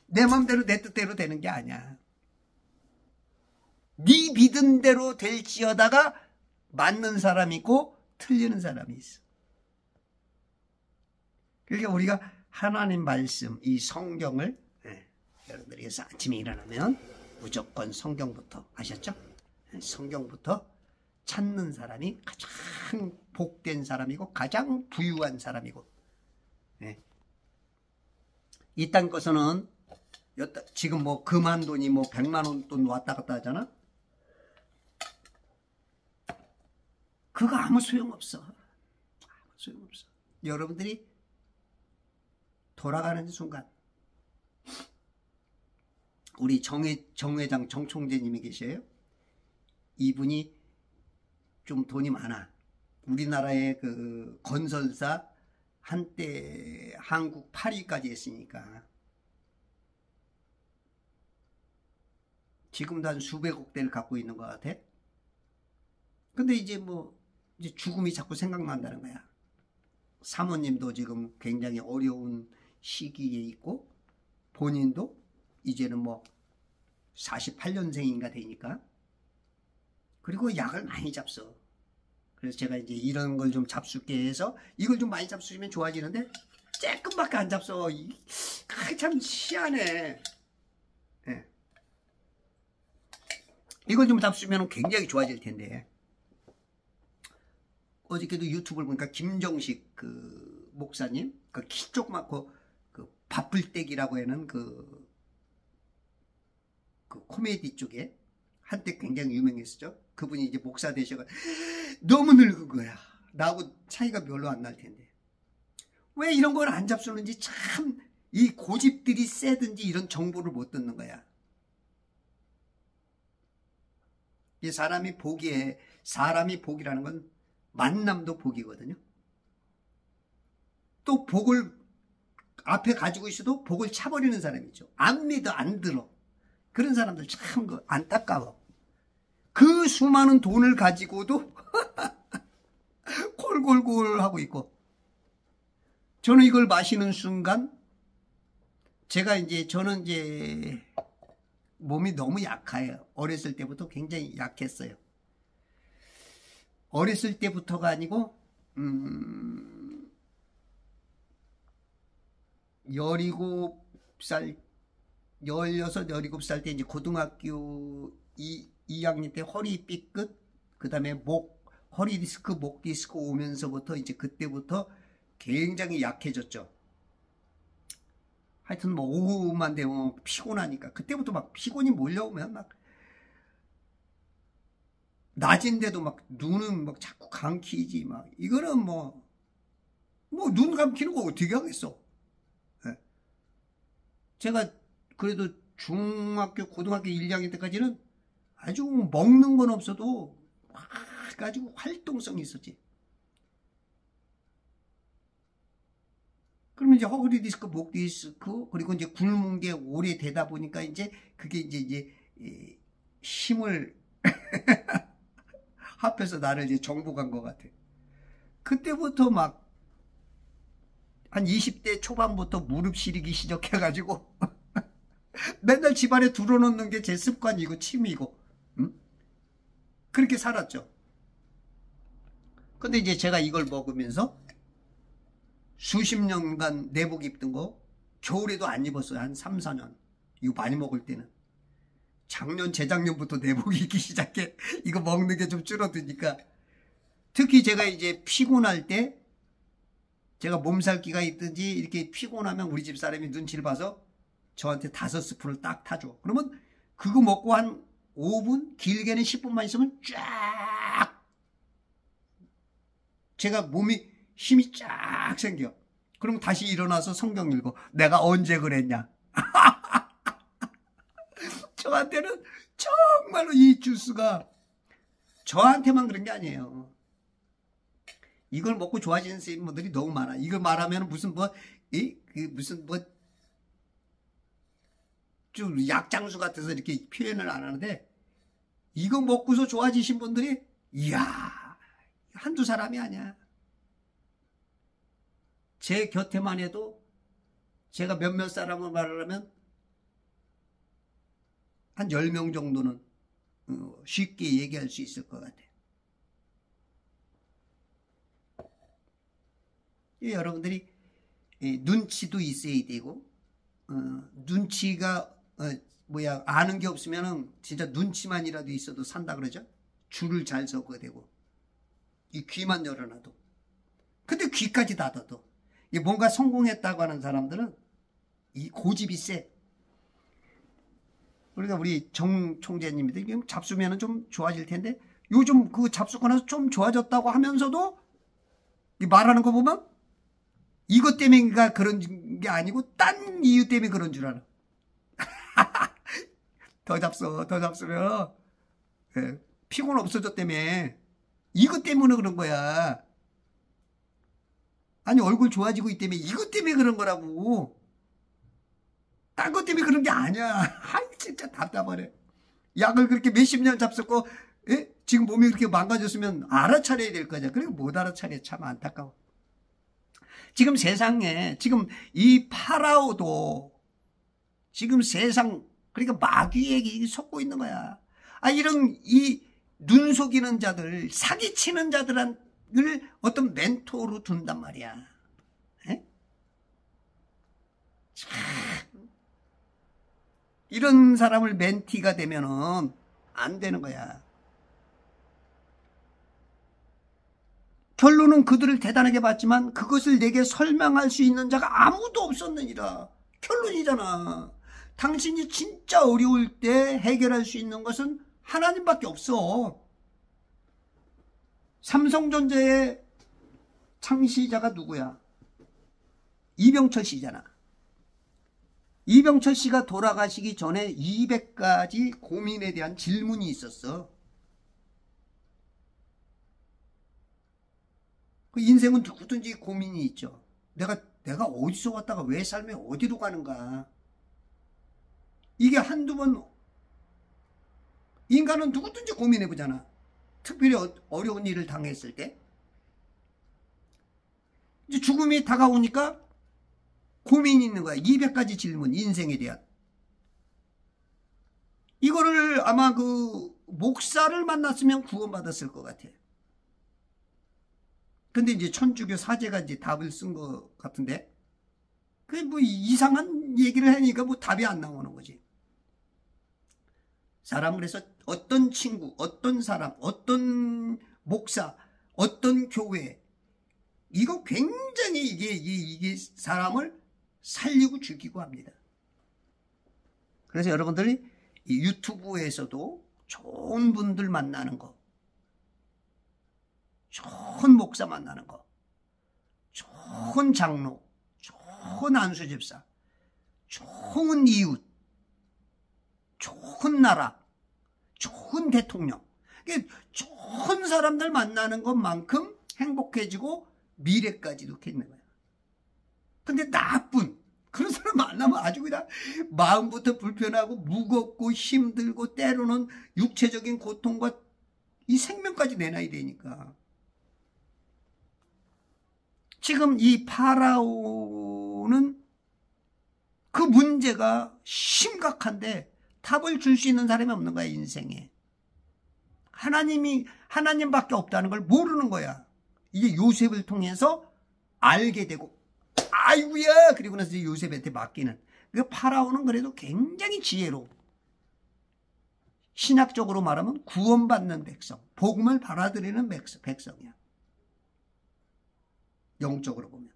내 맘대로 내 뜻대로 되는 게 아니야. 네 믿은 대로 될지어다가 맞는 사람이 있고 틀리는 사람이 있어. 그러니까 우리가 하나님 말씀, 이 성경을 여러분들이 아침에 일어나면 무조건 성경부터, 아셨죠? 성경부터 찾는 사람이 가장 복된 사람이고 가장 부유한 사람이고, 이딴 것은 지금 뭐 금한 돈이 뭐 100만 원 돈 왔다 갔다 하잖아. 그거 아무 소용없어. 아무 소용없어. 여러분들이 돌아가는 순간, 우리 정 회장, 정 총재님이 계셔요. 이분이 좀 돈이 많아. 우리나라의 그 건설사 한때 한국 8위까지 했으니까 지금도 한 수백억 대를 갖고 있는 것 같아. 근데 이제 죽음이 자꾸 생각난다는 거야. 사모님도 지금 굉장히 어려운 시기에 있고 본인도 이제는 48년생인가 되니까, 그리고 약을 많이 잡숴. 그래서 제가 이제 이런 걸 좀 잡수게 해서 이걸 좀 많이 잡수시면 좋아지는데 조금밖에 안 잡숴. 참 희한해. 이걸 좀 잡수면 굉장히 좋아질 텐데. 어저께도 유튜브를 보니까 김정식 그 목사님, 그 키 조그맣고 그 바쁠떼기라고 하는 그 코미디 쪽에 한때 굉장히 유명했었죠. 그분이 이제 목사 되셔가지고 너무 늙은 거야. 나하고 차이가 별로 안 날 텐데 왜 이런 걸 안 잡수는지 참 이 고집들이 세든지 이런 정보를 못 듣는 거야. 이 사람이 복이라는 건 만남도 복이거든요. 또 복을 앞에 가지고 있어도 복을 차버리는 사람이죠. 안 믿어, 안 들어. 그런 사람들 참 안타까워. 그 수많은 돈을 가지고도 골골골 걸 하고 있고, 저는 이걸 마시는 순간 저는 이제 몸이 너무 약해요. 어렸을 때부터 굉장히 약했어요. 어렸을 때부터가 아니고 17살 16, 17살 때 이제 고등학교 2학년 때 허리 삐끗, 그 다음에 허리 디스크, 목 디스크 오면서부터 이제 그때부터 굉장히 약해졌죠. 하여튼 뭐 오후만 되면 피곤하니까, 그때부터 막 피곤이 몰려오면 막 낮인데도 막 눈은 막 자꾸 감기지, 막 이거는 뭐 눈 감기는 거 어떻게 하겠어. 네. 제가 그래도 고등학교 1, 2학년 때까지는 아주 먹는 건 없어도 막 가지고 활동성이 있었지. 그러면 이제 허리 디스크, 목 디스크, 그리고 이제 굶은 게 오래되다 보니까 이제 그게 이제 힘을 합해서 나를 이제 정복한 것 같아. 그때부터 막 한 20대 초반부터 무릎 시리기 시작해가지고 맨날 집안에 들어놓는 게 제 습관이고 취미고, 그렇게 살았죠. 근데 이제 제가 이걸 먹으면서 수십 년간 내복 입던 거 겨울에도 안 입었어요. 한 3, 4년. 이거 많이 먹을 때는. 재작년부터 내복 입기 시작해. 이거 먹는 게 좀 줄어드니까. 특히 제가 이제 피곤할 때, 제가 몸살기가 있든지 이렇게 피곤하면 우리 집 사람이 눈치를 봐서 저한테 5스푼을 딱 타줘. 그러면 그거 먹고 한 5분, 길게는 10분만 있으면 쫙, 제가 몸이 힘이 쫙 생겨. 그럼 다시 일어나서 성경 읽어. 내가 언제 그랬냐. 저한테는 정말로 이 주스가, 저한테만 그런 게 아니에요. 이걸 먹고 좋아지는 분들이 너무 많아. 이걸 말하면 좀 약장수 같아서 이렇게 표현을 안 하는데, 이거 먹고서 좋아지신 분들이, 이야, 한두 사람이 아니야. 제 곁에만 해도 제가 몇몇 사람을 말하면 한 10명 정도는 쉽게 얘기할 수 있을 것 같아요. 여러분들이 눈치도 있어야 되고, 눈치가 아는 게 없으면은 진짜 눈치만이라도 있어도 산다 그러죠. 줄을 잘 서게 되고, 이 귀만 열어놔도. 근데 귀까지 닫아도 뭔가 성공했다고 하는 사람들은 이 고집이 세. 그러니까 우리 정 총재님들 잡수면은 좀 좋아질 텐데, 요즘 그 잡수고 나서 좀 좋아졌다고 하면서도 말하는 거 보면 이것 때문인가 그런 게 아니고 딴 이유 때문에 그런 줄 알아. 더 잡수면 피곤 없어졌다며. 이것 때문에 그런 거야. 아니, 얼굴 좋아지고 있다며. 이것 때문에 그런 거라고. 딴 것 때문에 그런 게 아니야. 아이, 진짜 답답하네. 약을 그렇게 몇십 년 잡섰고, 지금 몸이 그렇게 망가졌으면 알아차려야 될 거냐. 그리고 못 알아차려. 참 안타까워. 지금 세상에, 지금 이 파라오도 지금 세상, 그러니까 마귀에게 속고 있는 거야. 이런 이 눈 속이는 자들, 사기치는 자들을 어떤 멘토로 둔단 말이야. 참. 이런 사람을 멘티가 되면은 안 되는 거야. 결론은 그들을 대단하게 봤지만 그것을 내게 설명할 수 있는 자가 아무도 없었느니라. 결론이잖아. 당신이 진짜 어려울 때 해결할 수 있는 것은 하나님밖에 없어. 삼성전자의 창시자가 누구야? 이병철 씨잖아. 이병철 씨가 돌아가시기 전에 200가지 고민에 대한 질문이 있었어. 그 인생은 누구든지 고민이 있죠. 내가 어디서 왔다가 왜 삶에 어디로 가는가. 이게 한두 번, 인간은 누구든지 고민해보잖아. 특별히 어려운 일을 당했을 때. 이제 죽음이 다가오니까 고민이 있는 거야. 200가지 질문, 인생에 대한. 이거를 아마 그 목사를 만났으면 구원받았을 것 같아요. 근데 이제 천주교 사제가 이제 답을 쓴 것 같은데, 그게 뭐 이상한 얘기를 하니까 뭐 답이 안 나오는 거지. 사람, 그래서 어떤 친구, 어떤 사람, 어떤 목사, 어떤 교회, 이거 굉장히 이게 사람을 살리고 죽이고 합니다. 그래서 여러분들이 이 유튜브에서도 좋은 분들 만나는 거, 좋은 목사 만나는 거, 좋은 장로, 좋은 안수집사, 좋은 이웃, 좋은 나라, 좋은 대통령, 좋은 사람들 만나는 것만큼 행복해지고 미래까지도 있는 거야. 근데 나쁜 그런 사람 만나면 아주 그냥 마음부터 불편하고 무겁고 힘들고 때로는 육체적인 고통과 이 생명까지 내놔야 되니까. 지금 이 파라오는 그 문제가 심각한데 답을 줄 수 있는 사람이 없는 거야, 인생에. 하나님밖에 없다는 걸 모르는 거야. 이게 요셉을 통해서 알게 되고, 아이고야! 그리고 나서 이제 요셉한테 맡기는. 그 파라오는 그래도 굉장히 지혜로워. 신학적으로 말하면 구원받는 백성, 복음을 받아들이는 백성이야. 영적으로 보면.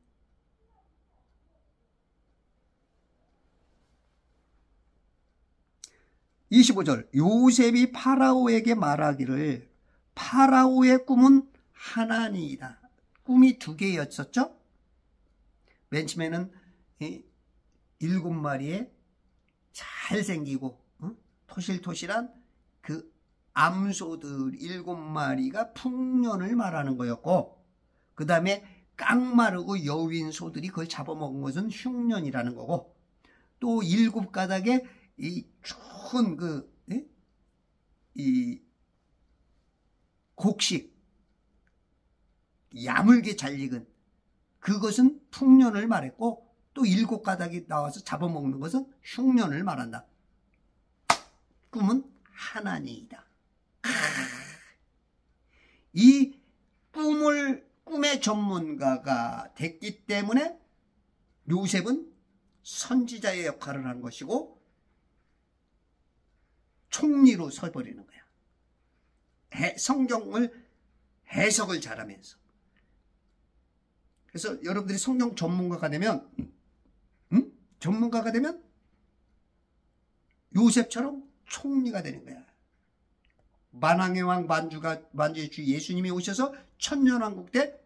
(25절) 요셉이 파라오에게 말하기를 파라오의 꿈은 하나니이다. 꿈이 2개였었죠. 맨 처음에는 7마리의 잘생기고 토실토실한 그 암소들 7마리가 풍년을 말하는 거였고, 그 다음에 깡마르고 여윈 소들이 그걸 잡아먹은 것은 흉년이라는 거고, 또 7가닥의 이 좋은 이 곡식 야물게 잘 익은 그것은 풍년을 말했고, 또 7가닥이 나와서 잡아먹는 것은 흉년을 말한다. 꿈은 하나니이다. 이 꿈의 전문가가 됐기 때문에 요셉은 선지자의 역할을 한 것이고 총리로 서버리는 거야. 성경을 해석을 잘하면서. 그래서 여러분들이 성경 전문가가 되면 요셉처럼 총리가 되는 거야. 만왕의 왕 만주의 주 예수님이 오셔서 천년왕국 때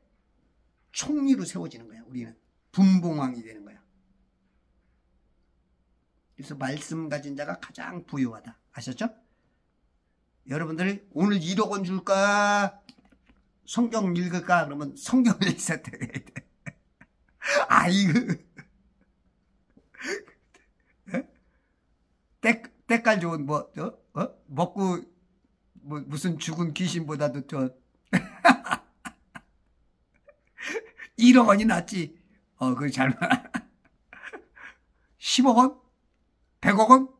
총리로 세워지는 거야. 우리는 분봉왕이 되는 거야. 그래서 말씀 가진 자가 가장 부유하다. 아셨죠? 여러분들이 오늘 1억 원 줄까? 성경 읽을까? 그러면 성경을 선택해야 돼. 아이고. 때깔 좋은 먹고 무슨 죽은 귀신보다도 1억 원이 낫지. 그거 잘 10억 원? 100억 원?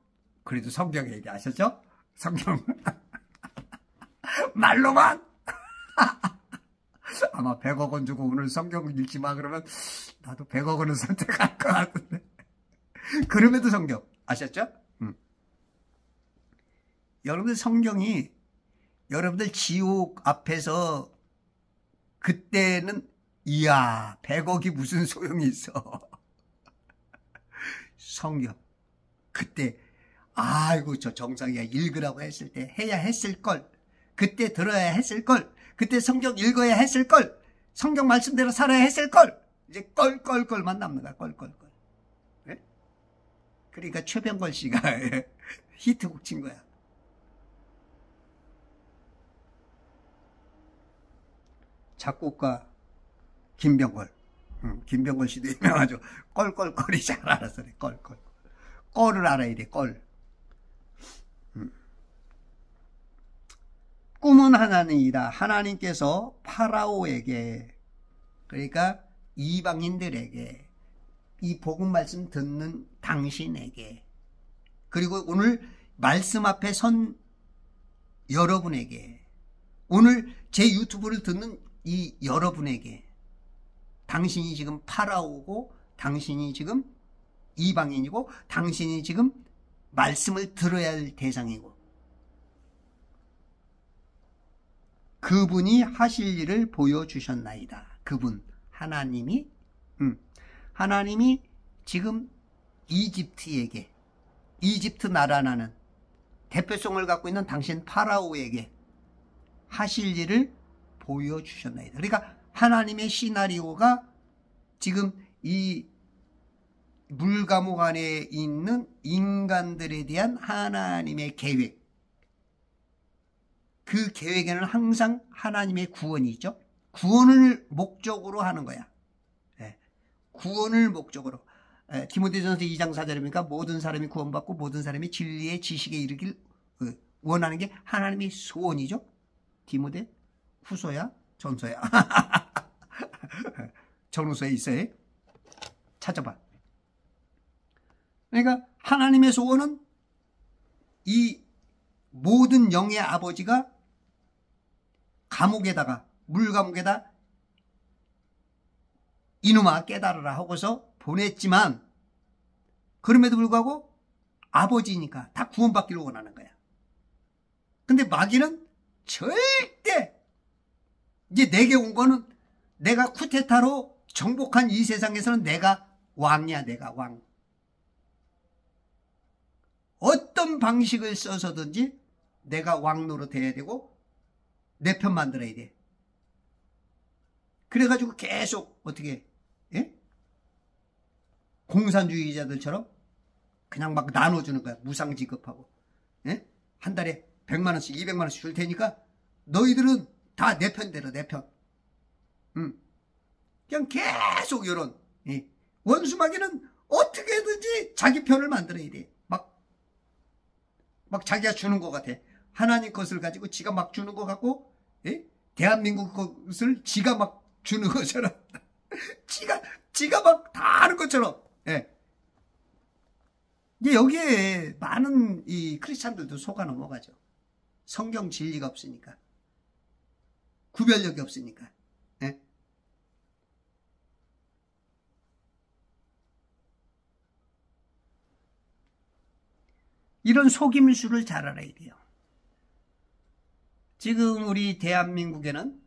그래도 성경 얘기 아셨죠? 성경. 말로만. 아마 100억 원 주고 오늘 성경 읽지 마 그러면 나도 100억 원을 선택할 것 같은데. 그럼에도 성경. 아셨죠? 여러분들 성경이 여러분들 지옥 앞에서 그때는 이야 100억이 무슨 소용이 있어. 성경 그때 아이고 저 정상이야 읽으라고 했을 때 해야 했을걸. 그때 들어야 했을걸. 그때 성경 읽어야 했을걸. 성경 말씀대로 살아야 했을걸. 이제 껄껄껄만 남는 거야. 껄껄껄. 네? 그러니까 최병걸 씨가 히트곡 친 거야. 작곡가 김병걸. 김병걸 씨도 유명하죠. 껄껄껄이 잘 알아서 그래. 껄껄. 껄을 알아야 돼. 껄. 꿈은 하나님이다. 하나님께서 파라오에게, 그러니까 이방인들에게, 이 복음 말씀 듣는 당신에게, 그리고 오늘 말씀 앞에 선 여러분에게, 오늘 제 유튜브를 듣는 이 여러분에게, 당신이 지금 파라오고, 당신이 지금 이방인이고, 당신이 지금 말씀을 들어야 할 대상이고, 그분이 하실 일을 보여주셨나이다. 그분 하나님이 지금 이집트에게, 이집트 나라라는 대표성을 갖고 있는 당신 파라오에게 하실 일을 보여주셨나이다. 그러니까 하나님의 시나리오가 지금 이 물감옥 안에 있는 인간들에 대한 하나님의 계획, 그 계획에는 항상 하나님의 구원이 있죠. 구원을 목적으로 하는 거야. 구원을 목적으로. 디모데전서 2장 4절에 보니까 모든 사람이 구원받고 모든 사람이 진리의 지식에 이르길 원하는 게 하나님의 소원이죠. 디모데 후서야 전서야. 전후서에 있어요. 찾아봐. 그러니까 하나님의 소원은 이 모든 영의 아버지가 감옥에다가, 물감옥에다 이놈아 깨달으라 하고서 보냈지만, 그럼에도 불구하고 아버지니까 다 구원받기를 원하는 거야. 근데 마귀는 절대, 이제 내게 온 거는 내가 쿠데타로 정복한 이 세상에서는 내가 왕이야. 내가 왕. 어떤 방식을 써서든지 내가 왕 노릇해야 되고 내 편 만들어야 돼. 그래가지고 계속 어떻게 공산주의자들처럼 그냥 막 나눠주는 거야. 무상지급하고. 한 달에 100만 원씩 200만 원씩 줄 테니까 너희들은 다 내 편대로 내 편. 그냥 계속 이런 원수마귀는 어떻게든지 자기 편을 만들어야 돼. 막 자기가 주는 것 같아. 하나님 것을 가지고 지가 막 주는 것 같고, 대한민국 것을 지가 막 주는 것처럼, 지가 막 다 하는 것처럼. 이제 여기에 많은 이 크리스찬들도 속아 넘어가죠. 성경 진리가 없으니까, 구별력이 없으니까. 이런 속임수를 잘 알아야 돼요. 지금 우리 대한민국에는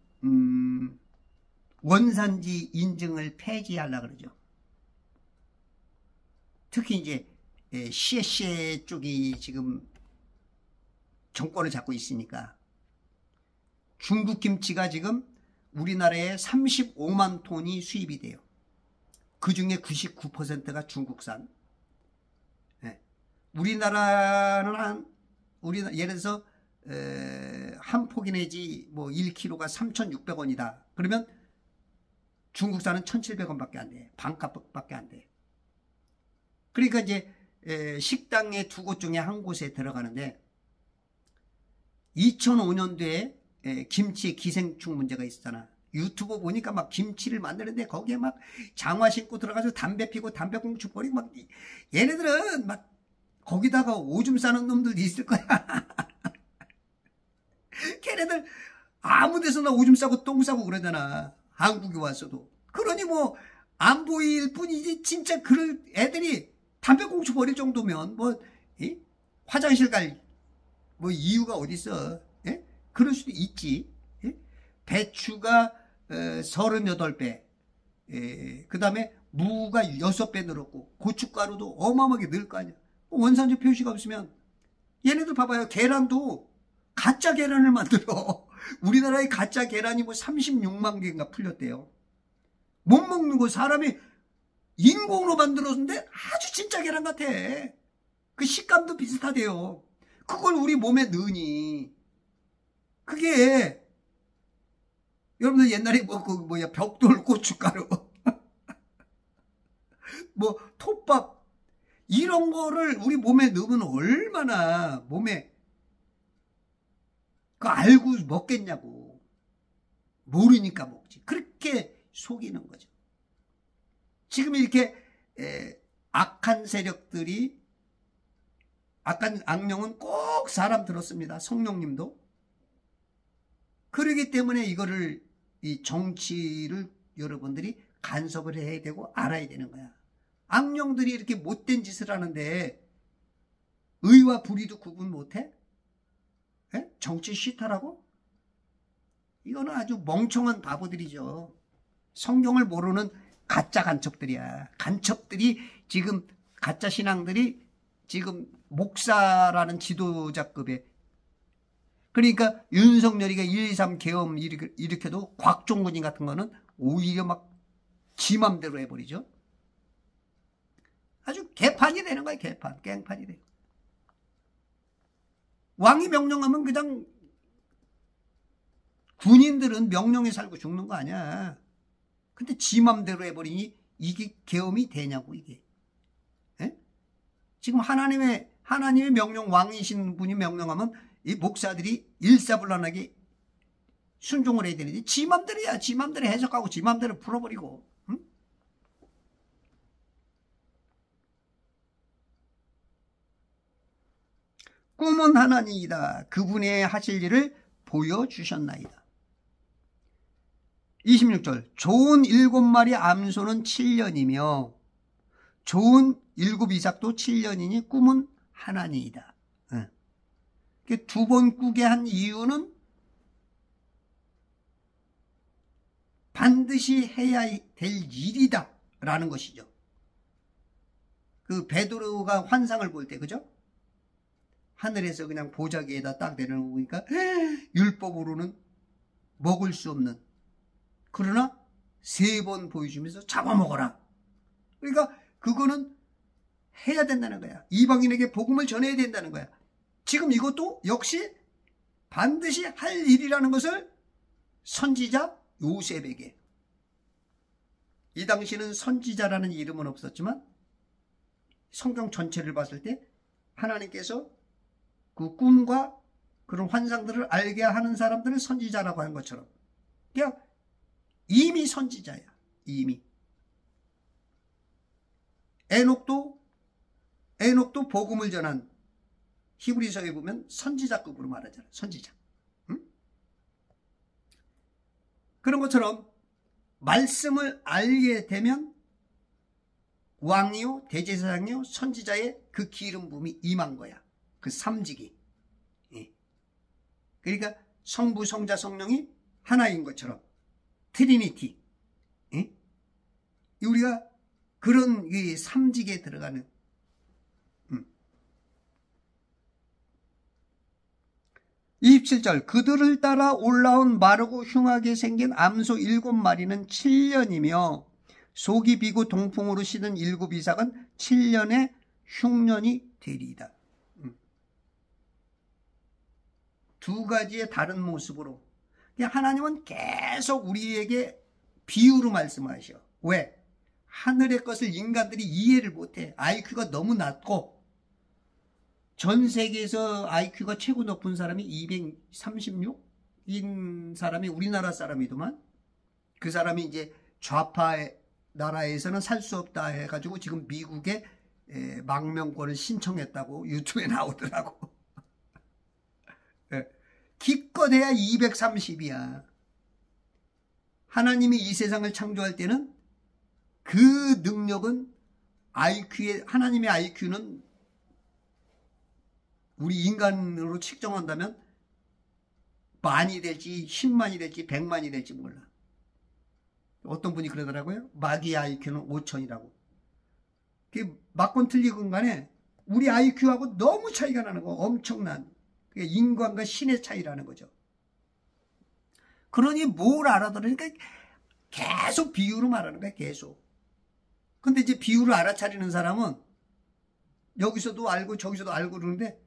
원산지 인증을 폐지하려고 그러죠. 특히 이제 시에 쪽이 지금 정권을 잡고 있으니까 중국 김치가 지금 우리나라에 35만 톤이 수입이 돼요. 그중에 99%가 중국산. 우리나라는 예를 들어서 한 포기 내지 뭐 1kg가 3,600원이다. 그러면 중국산은 1,700원밖에 안 돼. 반값밖에 안 돼. 그러니까 이제 식당의 두 곳 중에 한 곳에 들어가는데 2005년도에 김치 기생충 문제가 있었잖아. 유튜브 보니까 막 김치를 만드는데 거기에 막 장화 신고 들어가서 담배 피고 담배꽁초 버리고 막 얘네들은 막 거기다가 오줌 싸는 놈들도 있을 거야. 걔네들 아무 데서나 오줌 싸고 똥 싸고 그러잖아. 한국에 와서도. 그러니 뭐 안 보일 뿐이지 진짜 그런 애들이 담배꽁초 버릴 정도면 뭐 화장실 갈 뭐 이유가 어디 있어. 그럴 수도 있지. 배추가 38배, 그 다음에 무가 6배 늘었고 고춧가루도 어마어마하게 늘 거 아니야. 원산지 표시가 없으면 얘네들 봐봐요. 계란도 가짜 계란을 만들어. 우리나라에 가짜 계란이 뭐 36만 개인가 풀렸대요. 못 먹는 거 사람이 인공으로 만들었는데 아주 진짜 계란 같아. 그 식감도 비슷하대요. 그걸 우리 몸에 넣으니 그게 여러분들 옛날에 벽돌 고춧가루 뭐 톱밥 이런 거를 우리 몸에 넣으면 얼마나 몸에 그 알고 먹겠냐고. 모르니까 먹지. 그렇게 속이는 거죠. 지금 이렇게 악한 세력들이, 악한 악령은 꼭 사람 들었습니다. 성령님도. 그러기 때문에 이거를, 이 정치를 여러분들이 간섭을 해야 되고 알아야 되는 거야. 악령들이 이렇게 못된 짓을 하는데 의와 불의도 구분 못해? 정치 싫다라고? 이거는 아주 멍청한 바보들이죠. 성경을 모르는 가짜 간첩들이야. 간첩들이 지금, 가짜 신앙들이 지금 목사라는 지도자급에, 그러니까 윤석열이가 123 계엄 일으켜도 곽종근이 같은 거는 오히려 막 지 맘대로 해버리죠. 아주 개판이 되는 거야. 개판, 깽판이 돼. 왕이 명령하면 그냥 군인들은 명령에 살고 죽는 거 아니야. 근데 지 맘대로 해버리니 이게 계엄이 되냐고, 이게. 에? 지금 하나님의 명령, 왕이신 분이 명령하면 이 목사들이 일사불란하게 순종을 해야 되는데 지 맘대로야. 지 맘대로 해석하고 지 맘대로 풀어버리고. 응? 꿈은 하나님이다. 그분의 하실 일을 보여주셨나이다. 26절. 좋은 7마리 암소는 7년이며 좋은 7 이삭도 7년이니 꿈은 하나님이다. 두 번 꾸게 한 이유는 반드시 해야 될 일이다 라는 것이죠. 그 베드로가 환상을 볼 때, 그죠? 하늘에서 그냥 보자기에다 딱 내려놓으니까 율법으로는 먹을 수 없는, 그러나 3번 보여주면서 잡아먹어라. 그러니까 그거는 해야 된다는 거야. 이방인에게 복음을 전해야 된다는 거야. 지금 이것도 역시 반드시 할 일이라는 것을 선지자 요셉에게, 이 당시는 선지자라는 이름은 없었지만 성경 전체를 봤을 때 하나님께서 그 꿈과 그런 환상들을 알게 하는 사람들을 선지자라고 한 것처럼, 그냥 이미 선지자야. 이미. 에녹도 복음을 전한, 히브리서에 보면 선지자급으로 말하잖아. 선지자. 응? 그런 것처럼 말씀을 알게 되면 왕이요, 대제사장이요, 선지자의 그 기름 부음이 임한 거야. 그 삼직이. 예. 그러니까 성부, 성자, 성령이 하나인 것처럼 트리니티. 예? 우리가 그런 이 삼직에 들어가는 27절. 그들을 따라 올라온 마르고 흉하게 생긴 암소 7마리는 7년이며 속이 비고 동풍으로 시든 7 이삭은 7년의 흉년이 되리이다. 두 가지의 다른 모습으로 하나님은 계속 우리에게 비유로 말씀하셔. 왜? 하늘의 것을 인간들이 이해를 못해. IQ가 너무 낮고, 전 세계에서 IQ가 최고 높은 사람이 236인 사람이 우리나라 사람이더만. 그 사람이 이제 좌파 나라에서는 살 수 없다 해가지고 지금 미국에 망명권을 신청했다고 유튜브에 나오더라고. 기껏해야 230이야. 하나님이 이 세상을 창조할 때는 그 능력은 하나님의 IQ는 우리 인간으로 측정한다면 만이 될지 10만이 될지 100만이 될지 몰라. 어떤 분이 그러더라고요. 마귀의 IQ는 5000이라고. 그게 맞건 틀리건 간에 우리 IQ하고 너무 차이가 나는 거. 엄청난. 그게 인간과 신의 차이라는 거죠. 그러니 뭘 알아들으니까 계속 비유로 말하는 거야. 계속. 근데 이제 비유를 알아차리는 사람은 여기서도 알고 저기서도 알고 그러는데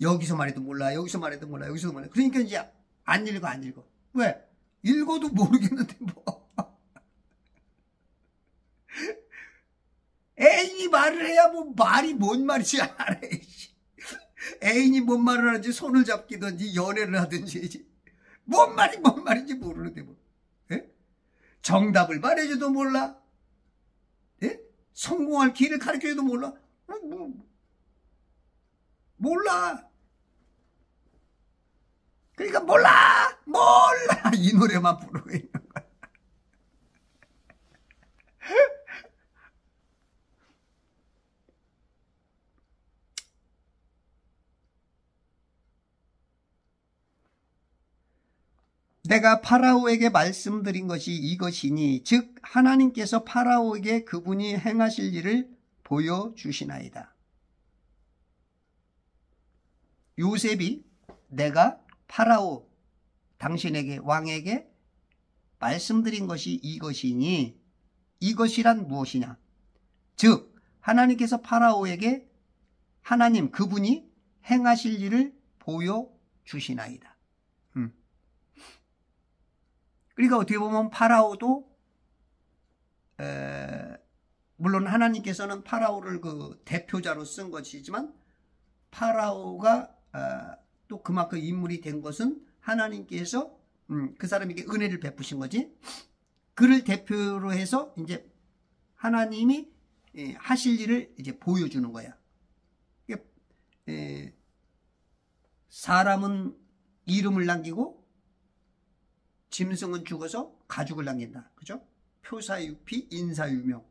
여기서 말해도 몰라, 여기서 말해도 몰라, 여기서도 몰라. 그러니까 이제 안 읽어. 왜? 읽어도 모르겠는데 뭐. 애인이 말을 해야 뭐 말이 뭔 말인지 알아. 애인이 뭔 말을 하는지 손을 잡기든지 연애를 하든지 뭔 말인지 모르는데 뭐. 예? 정답을 말해줘도 몰라. 예? 성공할 길을 가르쳐줘도 몰라. 몰라. 그러니까 몰라 이 노래만 부르고 있는 거야. 내가 파라오에게 말씀드린 것이 이것이니 즉 하나님께서 파라오에게 그분이 행하실 일을 보여주시나이다. 요셉이 내가 파라오 당신에게 왕에게 말씀드린 것이 이것이니 이것이란 무엇이냐? 즉 하나님께서 파라오에게 하나님 그분이 행하실 일을 보여주시나이다. 그러니까 어떻게 보면 파라오도 물론 하나님께서는 파라오를 그 대표자로 쓴 것이지만 파라오가 또 그만큼 인물이 된 것은 하나님께서 그 사람에게 은혜를 베푸신 거지. 그를 대표로 해서 이제 하나님이 하실 일을 이제 보여주는 거야. 사람은 이름을 남기고 짐승은 죽어서 가죽을 남긴다. 그죠? 표사유피, 인사유명.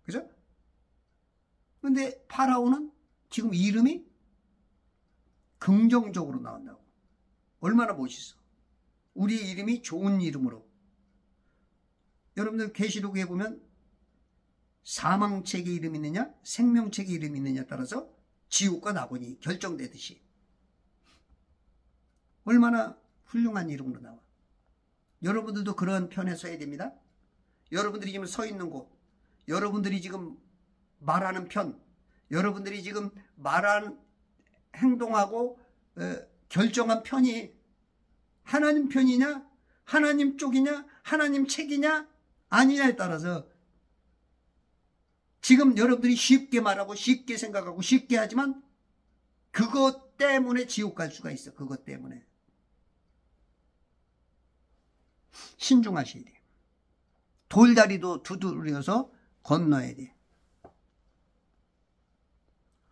그죠? 근데 파라오는 지금 이름이 긍정적으로 나온다고. 얼마나 멋있어. 우리의 이름이 좋은 이름으로. 여러분들 계시록에 보면 사망책의 이름이 있느냐 생명책의 이름이 있느냐에 따라서 지옥과 낙원이 결정되듯이 얼마나 훌륭한 이름으로 나와. 여러분들도 그런 편에 서야 됩니다. 여러분들이 지금 서 있는 곳, 여러분들이 지금 말하는 편, 여러분들이 지금 말한 행동하고 결정한 편이 하나님 편이냐 하나님 쪽이냐 하나님 책이냐 아니냐에 따라서 지금 여러분들이 쉽게 말하고 쉽게 생각하고 쉽게 하지만 그것 때문에 지옥 갈 수가 있어. 그것 때문에. 신중하셔야 돼요. 돌다리도 두드려서 건너야 돼.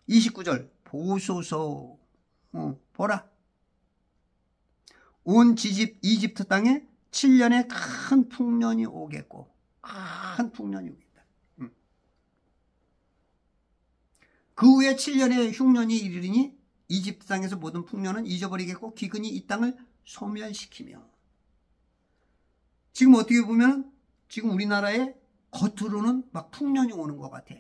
29절 보소서 보라. 온 이집트 땅에 7년의 큰 풍년이 오겠고 큰 풍년이 오겠다. 그 후에 7년의 흉년이 이르리니 이집트 땅에서 모든 풍년은 잊어버리겠고 기근이 이 땅을 소멸시키며. 지금 어떻게 보면 지금 우리나라에 겉으로는 막 풍년이 오는 것 같아.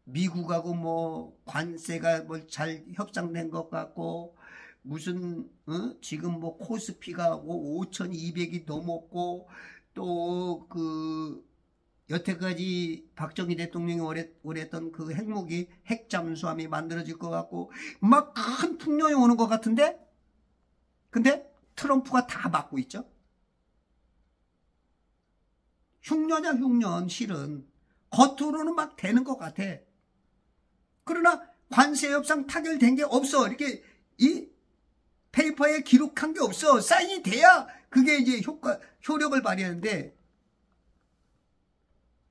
미국하고 뭐 관세가 뭐 잘 협상된 것 같고 무슨 지금 뭐 코스피가 5,200이 넘었고 또 그 여태까지 박정희 대통령이 오래 했던 그 핵무기 핵잠수함이 만들어질 것 같고 막 큰 풍년이 오는 것 같은데 근데 트럼프가 다 막고 있죠. 흉년이야 흉년. 실은 겉으로는 막 되는 것 같아. 그러나 관세 협상 타결된 게 없어. 이렇게 이 페이퍼에 기록한 게 없어. 사인이 돼야 그게 이제 효력을 발휘하는데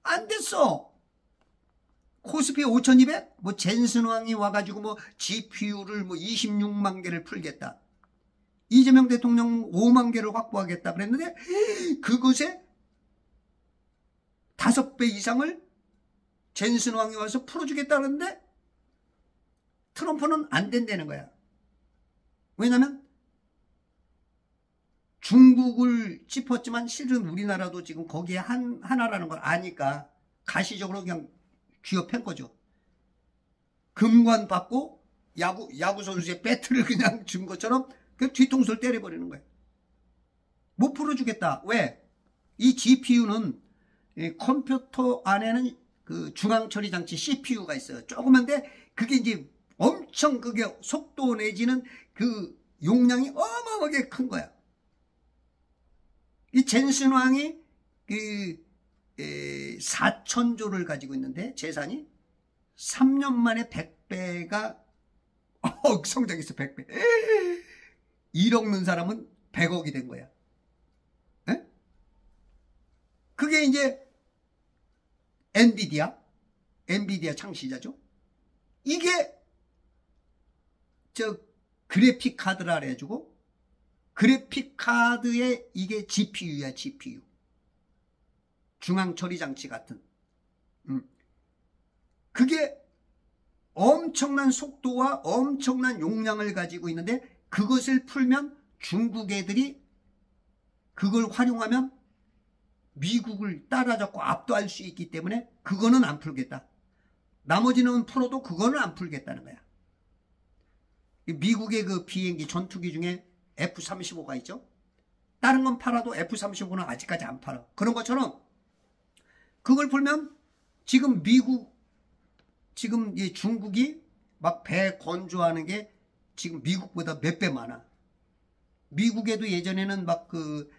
안 됐어. 코스피 5,200? 뭐 젠슨 왕이 와가지고 뭐 GPU를 뭐 26만 개를 풀겠다. 이재명 대통령 5만 개를 확보하겠다 그랬는데 그것에 5배 이상을 젠슨 왕이 와서 풀어주겠다 그러는데 트럼프는 안 된다는 거야. 왜냐면 중국을 짚었지만 실은 우리나라도 지금 거기에 하나라는 걸 아니까 가시적으로 그냥 쥐어팬 거죠. 금관 받고 야구 선수의 배트를 그냥 준 것처럼 그 뒤통수를 때려버리는 거예요. 못 풀어주겠다. 왜? 이 GPU는 컴퓨터 안에는 그 중앙 처리 장치 CPU가 있어요. 조그만데 그게 이제 엄청 그게 속도 내지는 그 용량이 어마어마하게 큰 거야. 이 젠슨 왕이 그 4천조를 가지고 있는데 재산이 3년 만에 100배가 성장했어. 100배. 1억 는 사람은 100억이 된 거야. 에? 그게 이제 엔비디아 창시자죠. 이게 저 그래픽 카드라 그래가지고 그래픽 카드의 이게 GPU야, GPU. 중앙 처리 장치 같은. 그게 엄청난 속도와 엄청난 용량을 가지고 있는데 그것을 풀면 중국 애들이 그걸 활용하면 미국을 따라잡고 압도할 수 있기 때문에 그거는 안 풀겠다. 나머지는 풀어도 그거는 안 풀겠다는 거야. 미국의 그 비행기 전투기 중에 F-35가 있죠. 다른 건 팔아도 F-35는 아직까지 안 팔아. 그런 것처럼 그걸 풀면 지금 지금 이 중국이 막 배 건조하는 게 지금 미국보다 몇 배 많아. 미국에도 예전에는 막 그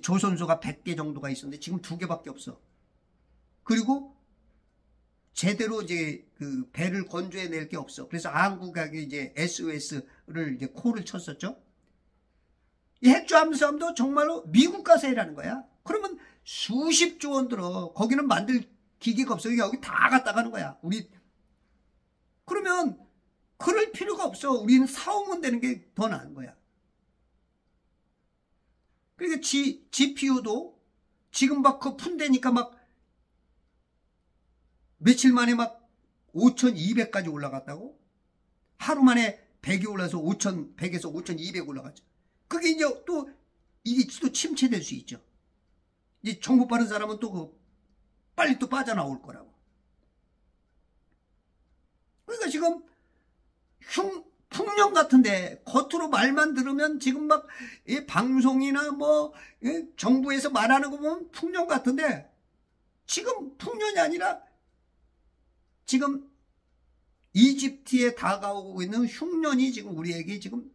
조선소가 100개 정도가 있었는데 지금 2개밖에 없어. 그리고 제대로 이제 그 배를 건조해 낼 게 없어. 그래서 한국하게 이제 SOS를 이제 콜을 쳤었죠. 이 핵잠수함도 정말로 미국 가서 해라는 거야. 그러면 수십조 원 들어. 거기는 만들 기계가 없어. 여기 다 갖다 가는 거야. 그러면 그럴 필요가 없어. 우리는 사오면 되는 게 더 나은 거야. 그러니까 GPU도 지금 막 그 푼대니까 막 며칠 만에 막 5,200까지 올라갔다고? 하루 만에 100이 올라서 5,100에서 5,200 올라갔죠. 그게 이제 또 이게 또 침체될 수 있죠. 이제 정보 빠른 사람은 또 빨리 또 빠져나올 거라고. 그러니까 지금 풍년 같은데 겉으로 말만 들으면 지금 막 방송이나 뭐 정부에서 말하는 거 보면 풍년 같은데 지금 풍년이 아니라 지금 이집트에 다가오고 있는 흉년이 지금 우리에게 지금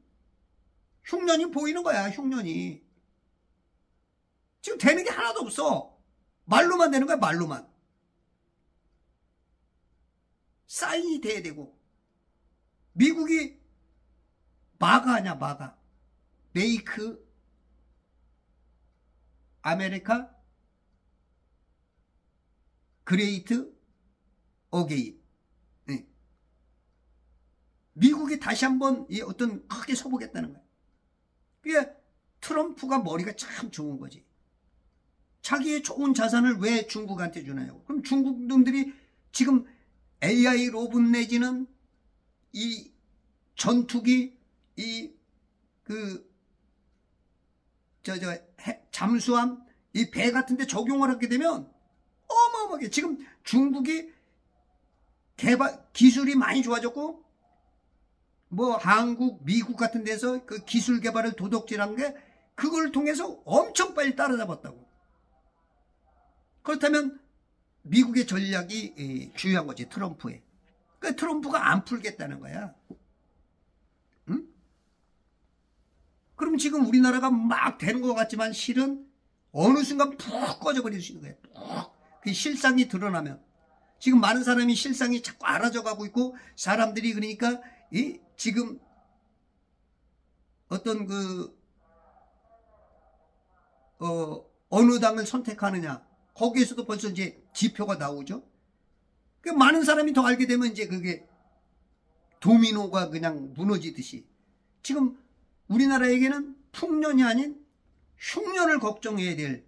흉년이 보이는 거야. 흉년이 지금 되는 게 하나도 없어. 말로만 되는 거야. 말로만. 사인이 돼야 되고. 미국이 마가 하냐, 마가. 메이크 아메리카 그레이트 어게인. 네. 미국이 다시 한번 이 어떤 크게 서보겠다는 거야. 그게 트럼프가 머리가 참 좋은 거지. 자기의 좋은 자산을 왜 중국한테 주나요? 그럼 중국 놈들이 지금 AI 로봇 내지는 이 전투기, 잠수함, 이 배 같은 데 적용을 하게 되면 어마어마하게 지금 중국이 기술이 많이 좋아졌고 뭐 한국, 미국 같은 데서 그 기술 개발을 도둑질한 게 그걸 통해서 엄청 빨리 따라잡았다고. 그렇다면 미국의 전략이 중요한 거지, 트럼프의. 그러니까 트럼프가 안 풀겠다는 거야. 응? 그럼 지금 우리나라가 막 되는 것 같지만 실은 어느 순간 푹 꺼져버릴 수 있는 거야. 푹. 그 실상이 드러나면. 지금 많은 사람이 실상이 자꾸 알아져 가고 있고 사람들이 그러니까 지금 어떤 어느 당을 선택하느냐. 거기에서도 벌써 이제 지표가 나오죠. 그 많은 사람이 더 알게 되면 이제 그게 도미노가 그냥 무너지듯이 지금 우리나라에게는 풍년이 아닌 흉년을 걱정해야 될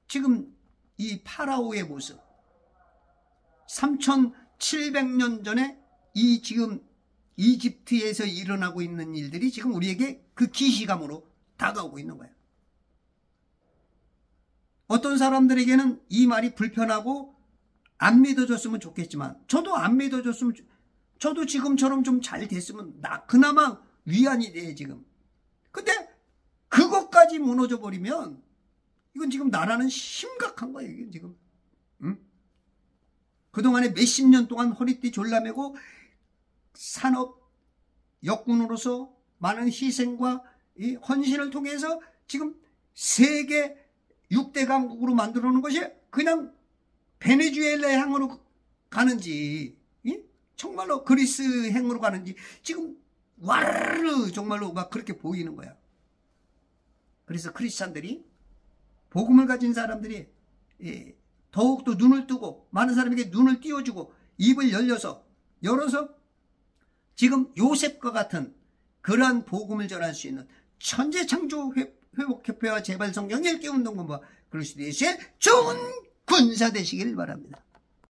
지금 이 파라오의 모습 3700년 전에 이 지금 이집트에서 일어나고 있는 일들이 지금 우리에게 그 기시감으로 다가오고 있는 거예요. 어떤 사람들에게는 이 말이 불편하고 안 믿어줬으면 좋겠지만 저도 안 믿어줬으면 저도 지금처럼 좀 잘 됐으면 그나마 위안이 돼 지금. 근데 그것까지 무너져 버리면 이건 지금 나라는 심각한 거예요. 이게 지금. 응? 그동안에 몇십 년 동안 허리띠 졸라매고 산업 역군으로서 많은 희생과 이 헌신을 통해서 지금 세계 6대 강국으로 만들어 놓은 것이 그냥 베네수엘라 향으로 가는지 정말로 그리스 행으로 가는지 지금 와르르 정말로 막 그렇게 보이는 거야. 그래서 크리스찬들이 복음을 가진 사람들이 더욱더 눈을 뜨고 많은 사람에게 눈을 띄워주고 입을 열어서 지금 요셉과 같은 그러한 복음을 전할 수 있는 천재창조회복협회와 재발성경 읽기운동본부와 그리스도의 좋은 군사 되시길 바랍니다.